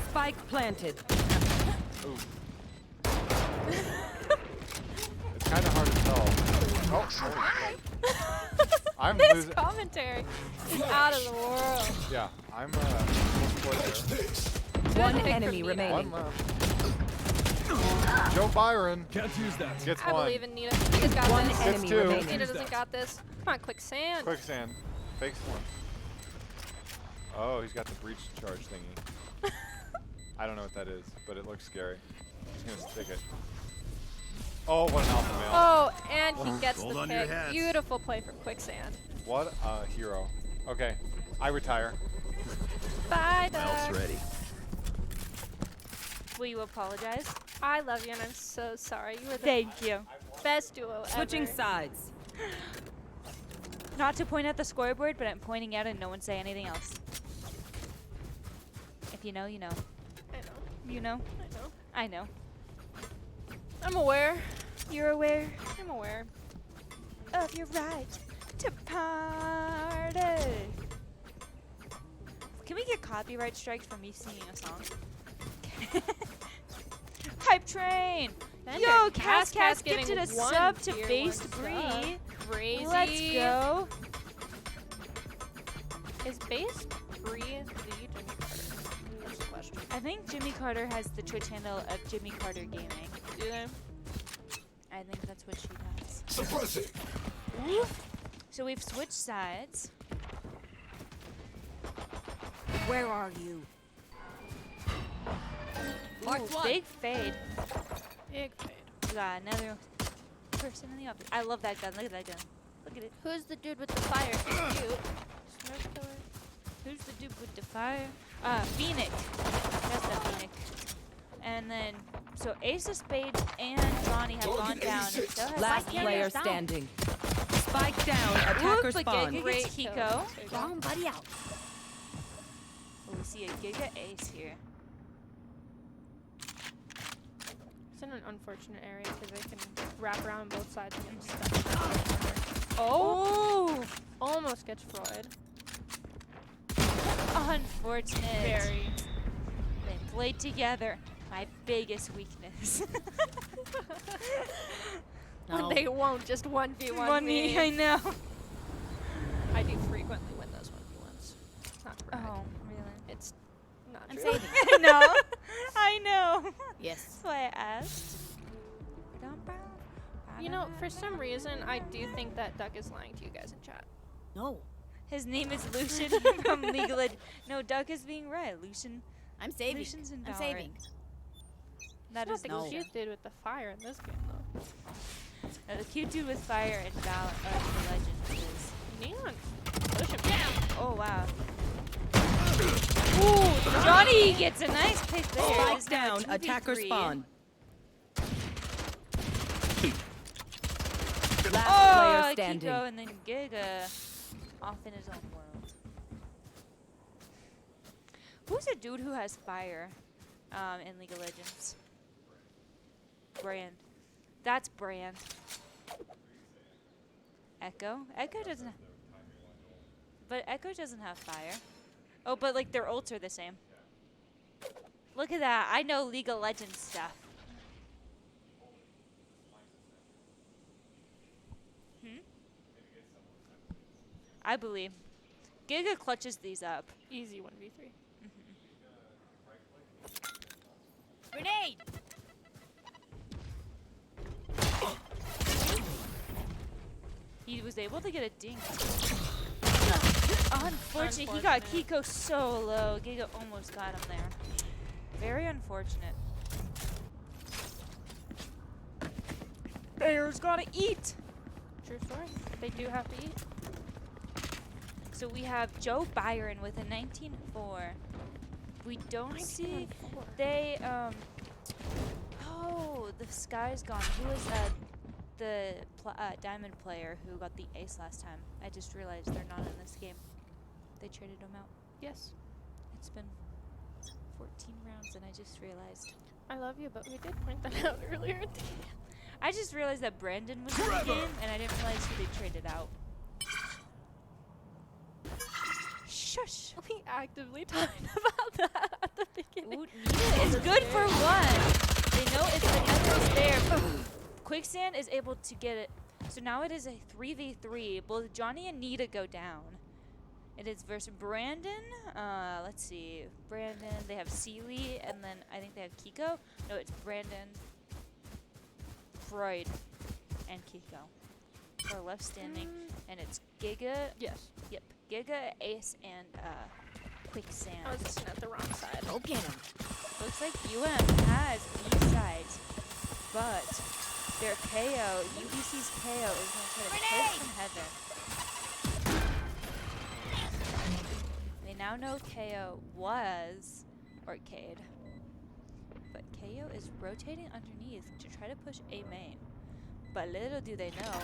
Spike planted. Ooh. It's kind of hard to tell. Oh, I'm This losing. commentary is out of the world. Yeah, I'm full score there. This. One pick from enemy Nina. remaining. One left. Joe Byron Can't use that. gets I one. believe in Nita. Nita's got One this. enemy two. remaining. Nita doesn't got this. Come on, quicksand. Quicksand. Fakes one. Oh, he's got the breach charge thingy. I don't know what that is, but it looks scary. He's gonna stick it. Oh, what an alpha male. Oh, and he gets Hold the on to your pick. hats. Beautiful play from quicksand. What a hero. Okay, I retire. Bye, Elf's Doug. ready. Will you apologize? I love you, and I'm so sorry. You were the Thank you. best duo Switching ever. sides. Not to point at the scoreboard, but I'm pointing at it and no one say anything else. If you know, you know. I know. You know? I know. I know. I'm aware. You're aware I'm aware. of your right to party. Can we get copyright strikes for me singing a song? Hype train! Then Yo, their Cass Cass gifted giving a one sub to tier Based one Bree. sub. Crazy. Let's go. Is Based Bree the Jimmy Carter? That's the question. I think Jimmy Carter has the Twitch handle of Jimmy Carter Gaming. Do they? I think that's what she does. Suppressing. So we've switched sides. Where are you? Ooh, big fade. Big fade. We got another person in the office. I love that gun. Look at that gun. Look at it. Who's the dude with the fire? He's cute. Smoke killer. Who's the dude with the fire? Phoenix. That's the Phoenix. And then, so Ace of Spades and Johnny have gone down. And so has Last Phoenix. player standing. Spike down. Attacker Ooh, but spawn. Giga Great gets kill. Kiko. Down, buddy, out. Oh, we see a Giga Ace here. It's in an unfortunate area because they can wrap around both sides and get stuck. Oh! Almost gets Freud. Unfortunate. Very. They played together. My biggest weakness. No. They won't just 1v1 One me, I know. I do frequently win those 1v1s. It's not to brag. Oh, really? It's not I'm true. saving. I know. I know. Yes. That's why I asked. You know, for some reason, I do think that Duck is lying to you guys in chat. No. His name is Lucian from League of Legends. No, Duck is being right. Lucian. I'm saving. Lucian's in I'm Valorant. saving. That It's is not the no. cute dude with the fire in this game, though. The cute dude with fire in League of Legends is Neon. Push him down. Oh, wow. Ooh, Johnny gets a nice pick there. Spike It's now a down. Attacker 2v3. spawn. Oh, Last player standing. Kiko and then Giga off in his own world. Who's a dude who has fire in League of Legends? Brand. That's Brand. Echo? Echo doesn't... But Echo doesn't have fire. Oh, but like their ults are the same. Look at that. I know League of Legends stuff. I believe. Giga clutches these up. Easy 1v3. Grenade! He was able to get a dink. Unfortunate. He got Kiko so low. Giga almost got him there. Very unfortunate. Bears gotta eat. True story. They do have to eat. So we have Joe Byron with a 19-4. We don't see 19-4. they oh, the sky's gone. Who was the diamond player who got the ace last time? I just realized they're not in this game. They traded him out. Yes. It's been 14 rounds and I just realized. I love you, but we did point that out earlier in the game. I just realized that Brandon was in the game and I didn't realize who they traded out. Shush. We actively talked about that at the beginning. Ooh, it's good for one. They know it's another there. Quicksand is able to get it. So now it is a 3v3. Both Johnny and Nita go down. It is versus Brandon. Let's see. Brandon. They have Sealy, and then I think they have Kiko. No, it's Brandon, Freud, and Kiko are left standing, and it's Giga. Yes. Yep, Giga, Ace, and Quicksand. I was looking at the wrong side. Go get him. Looks like UM has these sides, but their KO, UBC's KO, is going to try to push from heaven. They now know KO was Arcade, but KO is rotating underneath to try to push A main. But little do they know.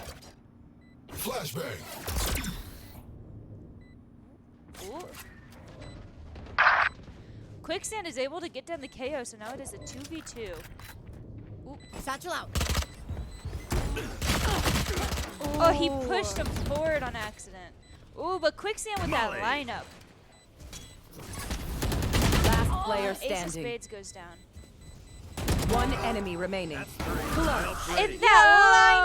Flashbang. Ooh. Quicksand is able to get down the KO, so now it is a 2v2. Ooh. Satchel out. Oh, he pushed him forward on accident. Ooh, but Quicksand with that Molly. lineup. Last player Ace of standing. Spades goes down. One enemy remaining. In that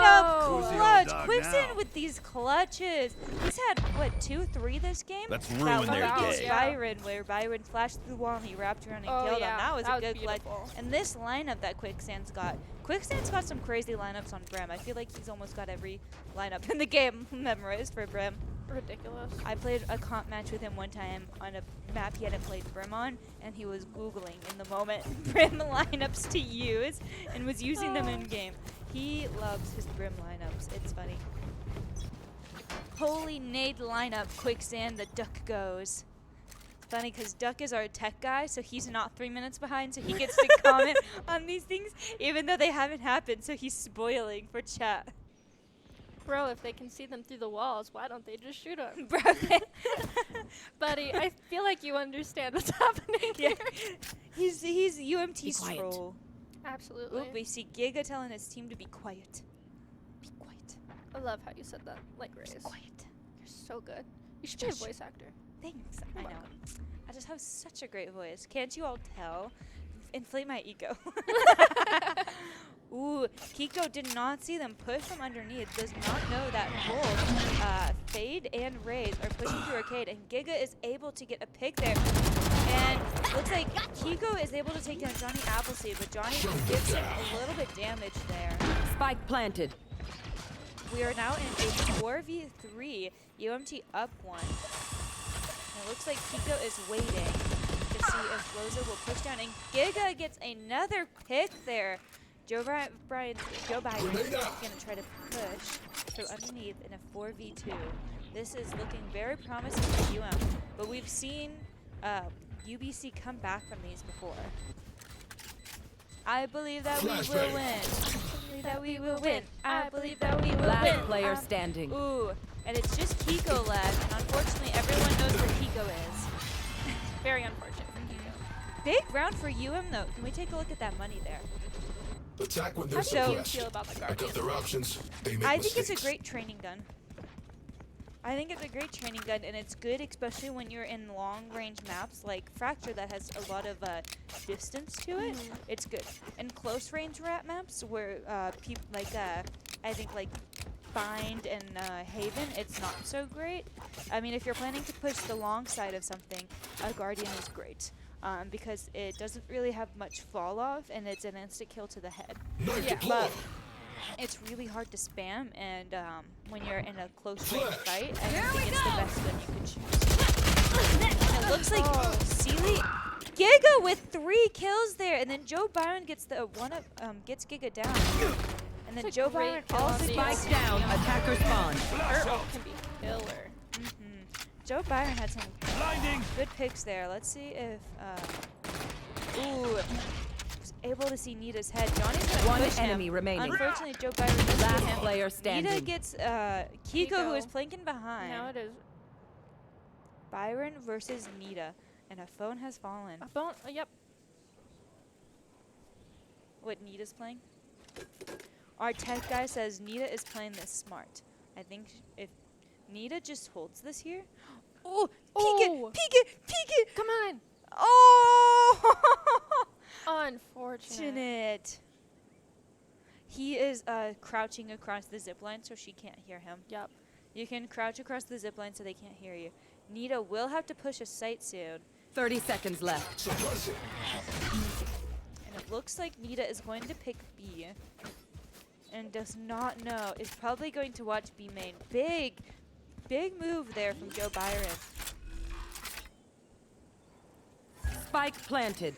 lineup, Who's the old clutch. dog Quicksand now? with these clutches. He's had, what, 2-3 this game? Let's That ruin one their against day. Byron, where Byron flashed through the wall and he wrapped around and killed him. That was a good clutch. beautiful. And this lineup that Quicksand's got. Quicksand's got some crazy lineups on Brim. I feel like he's almost got every lineup in the game memorized for Brim. Ridiculous. I played a comp match with him one time on a map he hadn't played Brim on, and he was Googling in the moment Brim lineups to use and was using them in game. He loves his Brim lineups. It's funny. Holy nade lineup, Quicksand, the Duck goes. Funny because Duck is our tech guy, so he's not 3 minutes behind, so he gets to comment on these things even though they haven't happened, so he's spoiling for chat. Bro, if they can see them through the walls, why don't they just shoot them? Bro, Buddy, I feel like you understand what's happening yeah. here. He's UMT's quiet. troll. Absolutely. Oop, we see Giga telling his team to be quiet. Be quiet. I love how you said that, like Grace. Be quiet. You're so good. You should be a Shush. voice actor. Thanks. You're I know. welcome. I just have such a great voice. Can't you all tell? Inflate my ego. Ooh, Kiko did not see them push from underneath. Does not know that both Fade and Raze are pushing through Arcade, and Giga is able to get a pick there. And looks like Kiko is able to take down Johnny Appleseed, but Johnny gives him a little bit damage there. Spike planted. We are now in a 4v3. UMT up 1. And it looks like Kiko is waiting to see if Rosa will push down. And Giga gets another pick there. Joe Biden's gonna try to push through underneath in a 4v2. This is looking very promising for UM, but we've seen UBC come back from these before. I believe that we will win. I believe that we will win. I believe that we will win. Last player standing. Ooh, and it's just Kiko left, and unfortunately everyone knows where Kiko is. Very unfortunate for Kiko. Big round for UM though. Can we take a look at that money there? Attack when they're How do you suppressed. feel about the I got Guardian? their options. They make I think mistakes. it's a great training gun. I think it's a great training gun, and it's good especially when you're in long-range maps like Fracture that has a lot of distance to it. It's good. In close-range maps where people like I think like Bind and Haven, it's not so great. I mean, if you're planning to push the long side of something, a Guardian is great. Because it doesn't really have much fall off and it's an instant kill to the head. But it's really hard to spam, and when you're in a close range fight, I don't think it's the best gun you could choose. And it looks like Sealy Giga with 3 kills there, and then Joe Byron gets the gets Giga down. And then That's a Joe great Byron kill also on the gets Spike down. Attacker spawn. Her ult can be killer. Joe Byron had some Blinding. good picks there. Let's see if ooh, was able to see Nita's head. Johnny's gonna One push him. enemy remaining. Unfortunately, Joe Byron doesn't get Last him. player standing. Nita gets Kiko, who is planking behind. Now it is Byron versus Nita, and a phone has fallen. a bone. Yep. What Nita's playing? Our tech guy says Nita is playing this smart. I think if Nita just holds this here. Oh, peek it, peek it, peek it. Come on. Oh! Unfortunate. He is crouching across the zip line so she can't hear him. Yep. You can crouch across the zip line so they can't hear you. Nita will have to push a site soon. 30 seconds left. Suppress it. And it looks like Nita is going to pick B. And does not know. Is probably going to watch B main. Big move there from Joe Byron. Spike planted.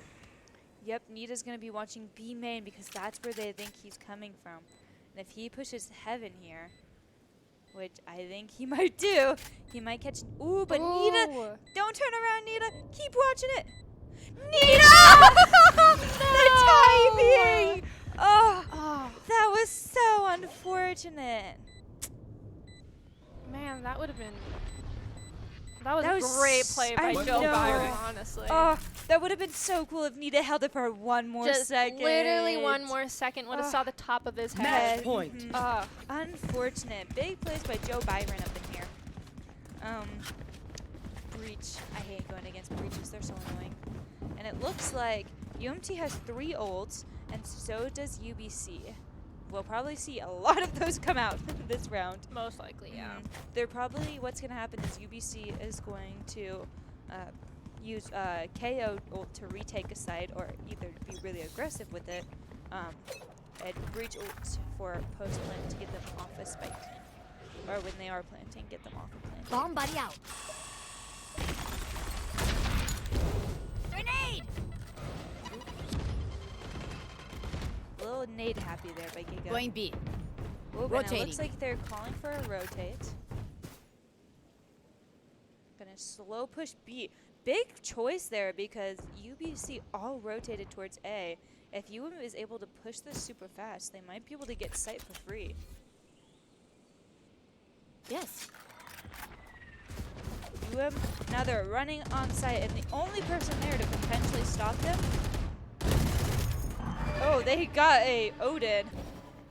Yep, Nita's going to be watching B main because that's where they think he's coming from. And if he pushes Heaven here, which I think he might do, he might catch... Ooh, but Nita... Don't turn around, Nita. Keep watching it. Nita! The timing! Oh, that was so unfortunate. Man, that would have been. That was That a was great play by I Joe know. Byron, honestly. Oh, that would have been so cool if Nita held it for one more Just second. literally one more second would have saw the top of his head. Match point. Unfortunate. Big plays by Joe Byron up in here. Breach. I hate going against breaches. They're so annoying. And it looks like UMT has 3 ults, and so does UBC. We'll probably see a lot of those come out this round. Most likely, yeah. They're probably, what's going to happen is UBC is going to use KO ult to retake a site, or either be really aggressive with it, and breach ult for post plant to get them off a spike. Or when they are planting, get them off a plant. Bomb buddy out. Grenade! Little nade happy there by Giga. Going B. Ooh, and it rotating. looks like they're calling for a rotate. Gonna slow push B. Big choice there because UBC all rotated towards A. If UM is able to push this super fast, they might be able to get site for free. Yes. UM, now they're running on site, and the only person there to potentially stop them. Oh, they got a Odin.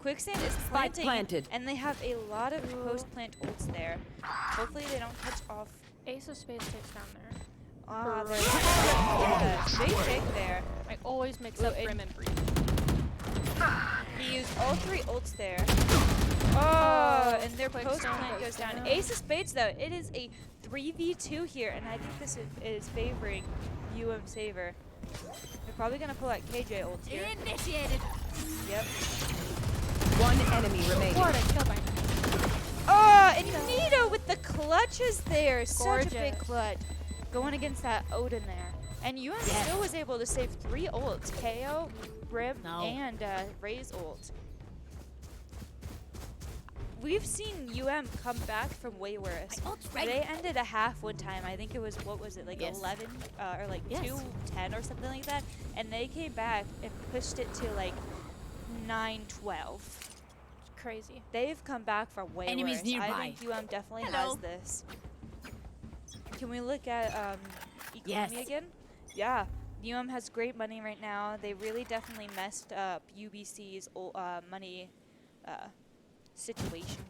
Quicksand is planting, planted. and they have a lot of post-plant ults there. Hopefully they don't catch off. Ace of Spades takes down there. Ah, they're big pick there. I always mix Ooh, up it- Brim and Breach. He used all 3 ults there. Oh, and their Quicksand post-plant goes down. Ace of Spades, though, it is a 3v2 here, and I think this is favoring UM's favor. They're probably going to pull out KJ ults here. Initiated. Yep. One enemy remaining. What a kill by Oh, and Nito with the clutches there. Such a big Gorgeous. clutch. Going against that Odin there. And UM still was able to save 3 ults. KO, Brim, No. and Ray's ult. We've seen UM come back from way worse. My ult's ready. They ended a half one time. I think it was, what was it, like Yes. 11 or like Yes. 2-10 or something like that. And they came back and pushed it to like 9-12. It's crazy. They've come back from way Enemies worse. nearby. I think UM definitely Hello. has this. Can we look at economy Yes. again? Yeah, UM has great money right now. They really definitely messed up UBC's money situation.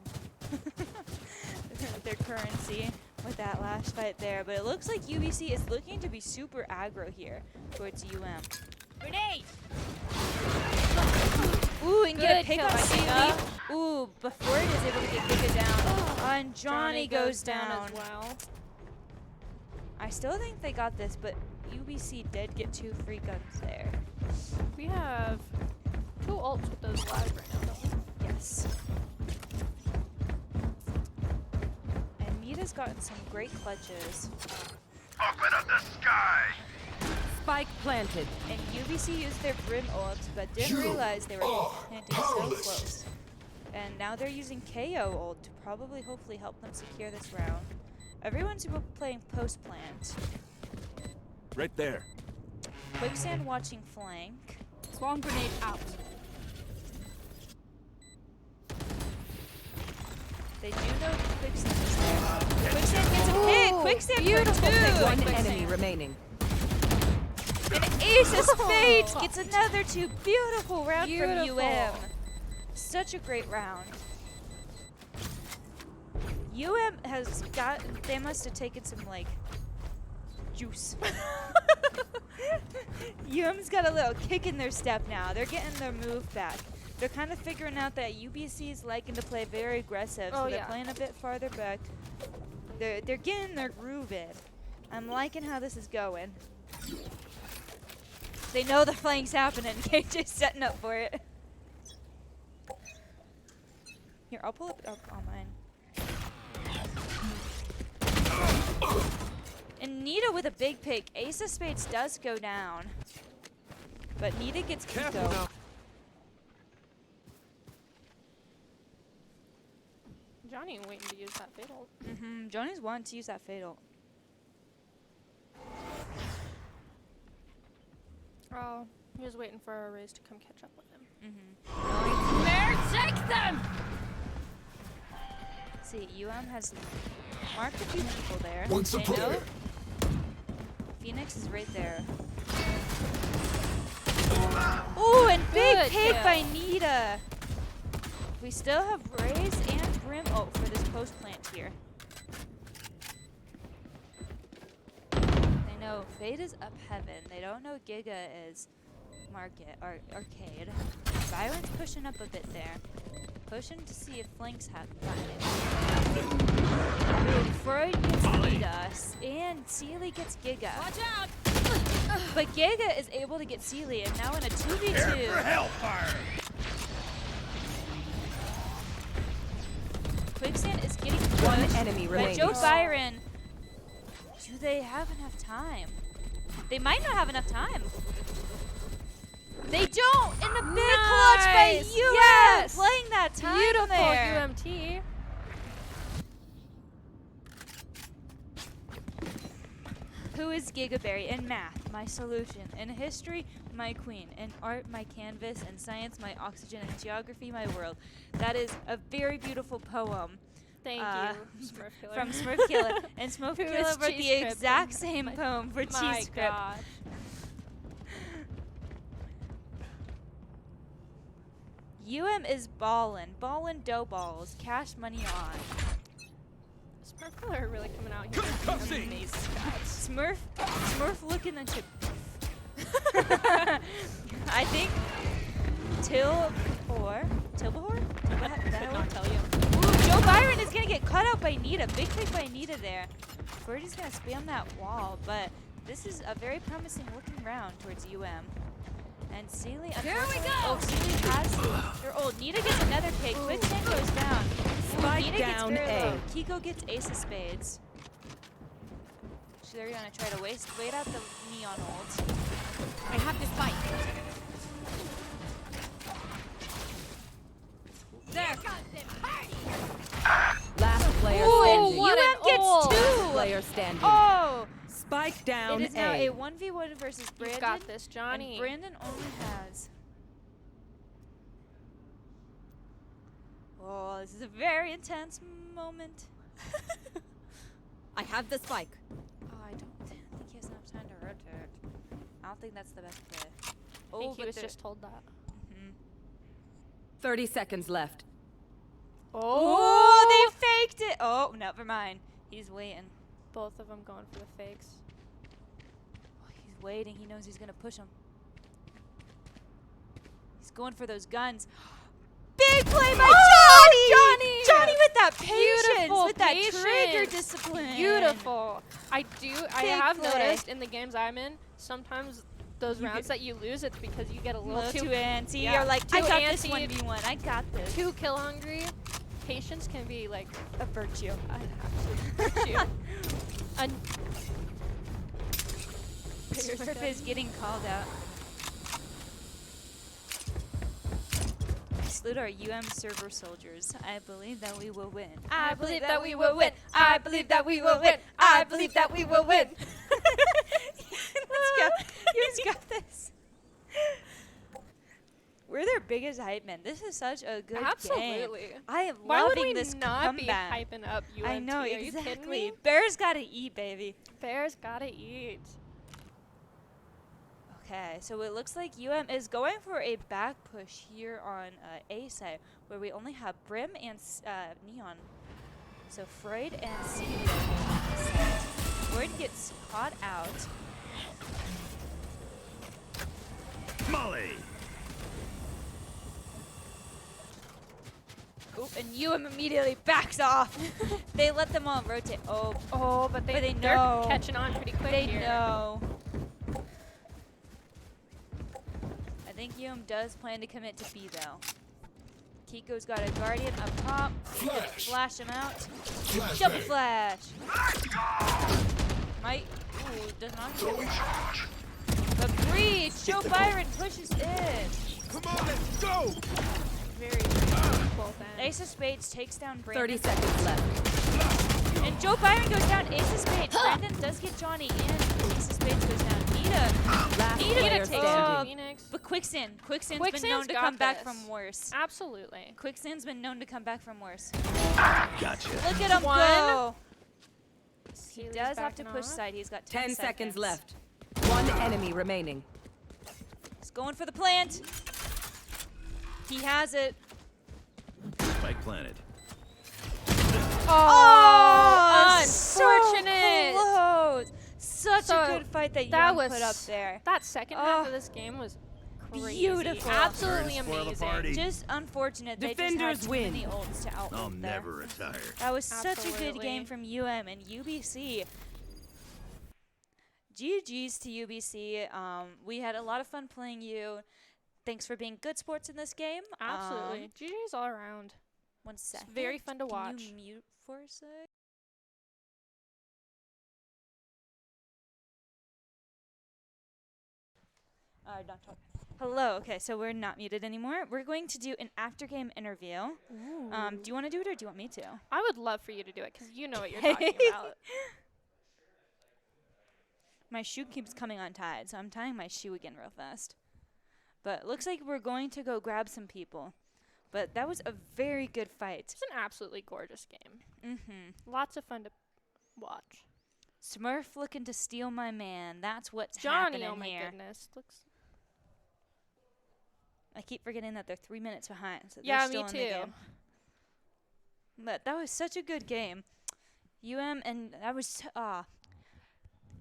Their currency with that last fight there. But it looks like UBC is looking to be super aggro here towards UM. Grenade! Ooh, and get a Good pick kill on by Sealy. Giga. Ooh, before it is able to get Giga down. And Johnny goes down. as well. I still think they got this, but UBC did get 2 free guns there. We have 2 ults with those live right now, don't we? Yes. And Nita's gotten some great clutches. Open up the sky! Spike planted. And UBC used their Brim ult, but didn't You realize they were are planting so powerless. close. And now they're using KO ult to probably hopefully help them secure this round. Everyone's playing post plant. Right there. Quicksand watching flank. Swarm grenade out. They do know Quicksand is there. Quicksand gets a pick! Quicksand beautiful for 2! pick by One Quicksand. enemy remaining. And Ace of Spades gets another 2. Beautiful round Beautiful. from UM. Such a great round. UM has got, they must have taken some like juice. UM's got a little kick in their step now. They're getting their move back. They're kind of figuring out that UBC is liking to play very aggressive, so Oh, they're yeah. playing a bit farther back. They're getting their groove in. I'm liking how this is going. They know the flank's happening. KJ's setting up for it. Here, I'll pull it up on mine. And Nita with a big pick. Ace of Spades does go down. But Nita gets Careful Kiko. now. Johnny waiting to use that fatal. Johnny's wanting to use that fatal. Oh, he was waiting for our raise to come catch up with him. Where take them? See, UM has marked a few people there. Once a They know player. Phoenix is right there. Ooh, and big Good pick kill. by Nita. We still have Raze and Brim ult for this post plant here. They know Fade is up heaven. They don't know Giga is market or arcade. Byron's pushing up a bit there. Pushing to see if flanks have gotten it. Freud gets Nita, and Sealy gets Giga. Watch out! But Giga is able to get Sealy, and now in a 2v2. Hellfire! Quicksand is getting One pushed enemy by remaining. Joe Byron. Do they have enough time? They might not have enough time. They don't! In the big clutch by Nice! UM! Yes! Playing that time Beautiful there. UMT. Who is Gigaberry? In math, my solution. In history, my queen. In art, my canvas. In science, my oxygen. In geography, my world. That is a very beautiful poem. Thank Uh, you, Smurf Killer. From Smurf Killer. And Smurf Who Killer is wrote the Cheese Script exact and same my- poem for My Cheese Script. God. UM is ballin'. Ballin' dough balls. Cash money on. Smurf Killer really coming out here. Concussing! Amazing. Smurf looking into. I think Tilbahor? Could not tell you. Ooh, Joe Byron is gonna get cut out by Nita. Big pick by Nita there. Birdie's gonna spam that wall, but this is a very promising looking round towards UM. And Sealy, Here we unfortunately- go! Oh, Sealy has their ult. Nita gets another pick. Quicksand goes down. Ooh, Spike Nita down gets very A. low. Kiko gets Ace of Spades. So they're gonna try to wait out the Neon ult. I have this bike. Last player Ooh, and standing. what an UM gets ult. two! Player standing. Oh! Spike down It is now A. a 1v1 versus Brandon. You've got this, Johnny. And Brandon only has... Oh, this is a very intense moment. I have the spike. Oh, I don't think he has enough time to rotate. I don't think that's the best play. I Oh, think he but was they're- just told that. Mhm. 30 seconds left. Oh, they faked it. Oh, never mind. He's waiting. Both of them going for the fakes. Oh, he's waiting. He knows he's gonna push him. He's going for those guns. Big play by Johnny! Johnny with that patience, Beautiful with that patience. trigger discipline. Beautiful. I Big have play. noticed in the games I'm in, sometimes those You rounds get- that you lose, it's because you get a A little little too too antsy. yeah, You're like, I too got this antsy, 1v1. I got this. too kill hungry. Patience can be like A virtue. an absolute virtue. An- Smurf is getting called out. Salute our UM server soldiers. I believe that we will win. I believe that we will win. I believe that we will win. I believe that we will win. Let's go. You just got this. We're their biggest hype men. This is such a good game. Absolutely. I am Why would loving we this not comeback. be hyping up UMT? I know, Are you kidding exactly. me? Bears gotta eat, baby. Bears gotta eat. Okay, so it looks like UM is going for a back push here on A side, where we only have Brim and Neon. So Freud and Celia. Freud gets caught out. Molly! Oop, and UM immediately backs off. They let them all rotate. Oh, Oh, but they they're know. catching on pretty quick they here. know. I think does plan to commit to B though. Kiko's got a guardian up top. He's gonna Flash. flash him out. Flashbang. Double flash. Might. Ooh, does not get Throwing it. charge. But breach. Joe Byron pushes in. Come on, let's go! Very both ends. Ace of Spades takes down 30 Brandon. seconds left. And Joe Byron goes down. Ace of Spades. Brandon does get Johnny and Ace of Spades goes down. Nita. Last Nita player takes standing. Phoenix. But Quicksand. Quicksand's Quicksand's been known to got come back this. from worse. Absolutely. Quicksand's been known to come back from worse. Gotcha. Look at him One. go. He Sealy's does have to backing push off. side. He's got 10 10 seconds left. One enemy remaining. He's going for the plant. He has it. Spike planted. Oh, unfortunate. So close. Such So, a good fight that that you was put up there. That second half Oh. of this game was crazy. Beautiful. Absolutely Sorry to spoil the amazing. party. Just unfortunate they Defenders just had win. too many ults to out I'll there. never retire. That was such a good Absolutely. game from UM and UBC. GG's to UBC. We had a lot of fun playing you. Thanks for being good sports in this game. Absolutely. GG's all around. One second. very fun to Can watch. you mute for a sec? Not talking. Hello. Okay, so we're not muted anymore. We're going to do an after-game interview. Do you want to do it or do you want me to? I would love for you to do it because you know what you're talking about. My shoe keeps coming untied, so I'm tying my shoe again real fast. But looks like we're going to go grab some people. But that was a very good fight. It's an absolutely gorgeous game. Mm-hmm. Lots of fun to watch. Smurf looking to steal my man. That's what's Johnny, happening oh my here. goodness. Looks. I keep forgetting that they're 3 minutes behind. So Yeah, they're me still in the too. game. But that was such a good game. And that was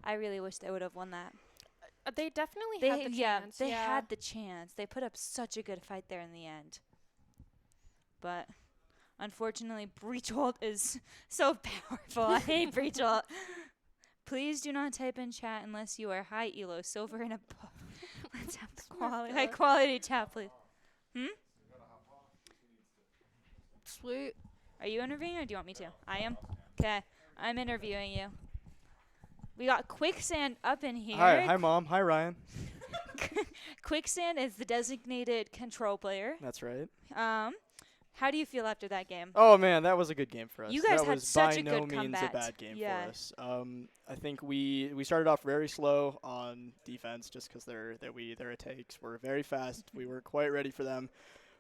I really wish they would have won that. They definitely They had the chance. they had the chance. They put up such a good fight there in the end. But unfortunately, Breach Ult is so powerful. I hate Breach Ult. Please do not type in chat unless you are high elo, silver, and above. Let's have the quality, high quality chat, please. Sweet. Are you interviewing or do you want me to? I am? Okay. I'm interviewing you. We got Quicksand up in here. Hi, Mom. Hi, Ryan. Quicksand is the designated control player. That's right. How do you feel after that game? Oh man, that was a good game for us. You guys that had was such by a no good means comeback. a bad game Yeah. for us. I think we started off very slow on defense just because their takes were very fast. We weren't quite ready for them.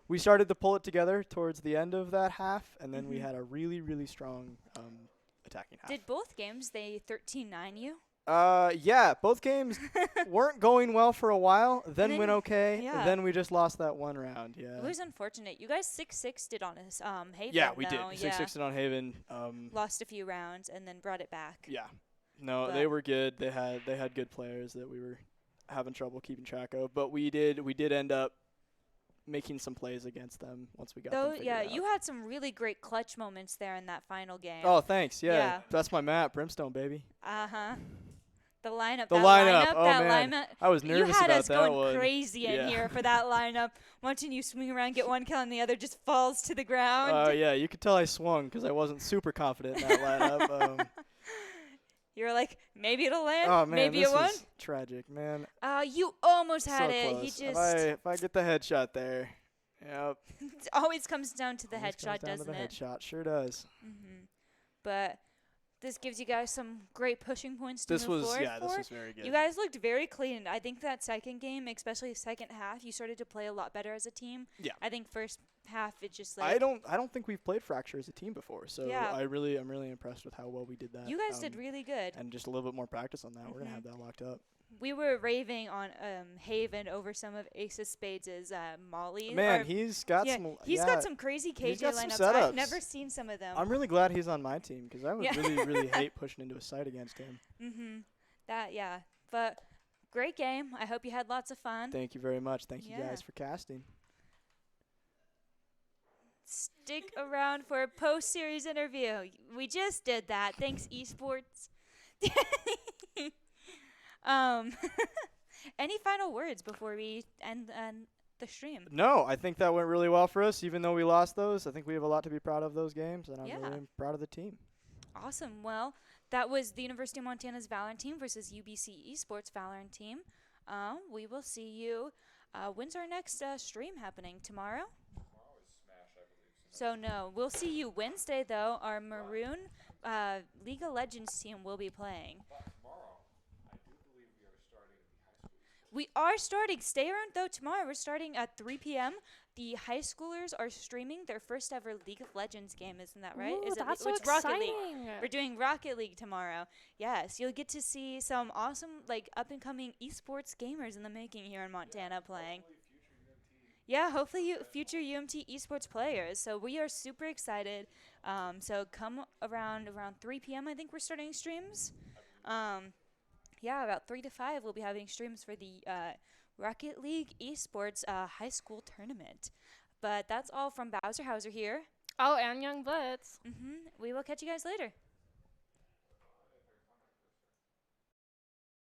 We started to pull it together towards the end of that half, and then we had a really, really strong attacking half. Did both games they 13-9 you? Yeah, both games weren't going well for a while, then then- went okay, yeah. then we just lost that one round, yeah. It was unfortunate. You guys 6-6 did on us. Haven. Yeah, we did. though. 6-6 on Haven. Lost a few rounds and then brought it back. Yeah. No, But- they were good. They had good players that we were having trouble keeping track of, but we did end up making some plays against them once we got them figured out. You had some really great clutch moments there in that final game. Oh, thanks. Yeah. Yeah. That's my map, Brimstone, baby. Uh-huh. The lineup. The that lineup. Oh, that man. lineup. I was You nervous had about us that going one. crazy in Yeah. here for that lineup. Watching you swing around, get one kill, and the other just falls to the ground. Yeah, you could tell I swung because I wasn't super confident in that lineup. You were like, maybe it'll land, Oh man, maybe this it won't. is tragic, man. You almost had So it. close. He just If I get the headshot there, yep. it always comes down to the always comes headshot, down to doesn't the it? headshot, sure does. But this gives you guys some great pushing points to This move was forward for. this was very good. You guys looked very clean. I think that second game, especially second half, you started to play a lot better as a team. Yeah. I think first half it just like I don't think we've played Fracture as a team before, so Yeah. I'm really impressed with how well we did that. you guys did really good. and just a little bit more practice on that. We're gonna have that locked up. We were raving on Haven over some of Ace of Spades' Molly. Man, he's got yeah, some. he's yeah, got some crazy he's KJ got some lineups. setups. I've never seen some of them. I'm really glad he's on my team because I would Yeah. really hate pushing into a site against him. But great game. I hope you had lots of fun. Thank you very much. Thank you Yeah. guys for casting. Stick around for a post-series interview. We just did that. Thanks, esports. Any final words before we end the stream? No, I think that went really well for us. Even though we lost those, I think we have a lot to be proud of those games, and I'm Yeah. really proud of the team. Awesome. Well, that was the University of Montana's Valorant team versus UBC Esports Valorant team. We will see you. When's our next stream happening? Tomorrow? So no, we'll see you Wednesday though. Our Maroon League of Legends team will be playing. We are starting. Stay around though tomorrow. We're starting at 3 p.m. The high schoolers are streaming their first ever League of Legends game. Isn't that right? Ooh, Is that's so it's Rocket League. exciting. We're doing Rocket League tomorrow. Yes, you'll get to see some awesome, like, up-and-coming esports gamers in the making here in Montana playing. Yeah, hopefully future UMT esports players. So we are super excited. So come around 3 p.m. I think we're starting streams. Yeah, about 3 to 5 we'll be having streams for the Rocket League esports high school tournament. But that's all from Bowser Hauser here. Oh, and Young Blitz. We will catch you guys later.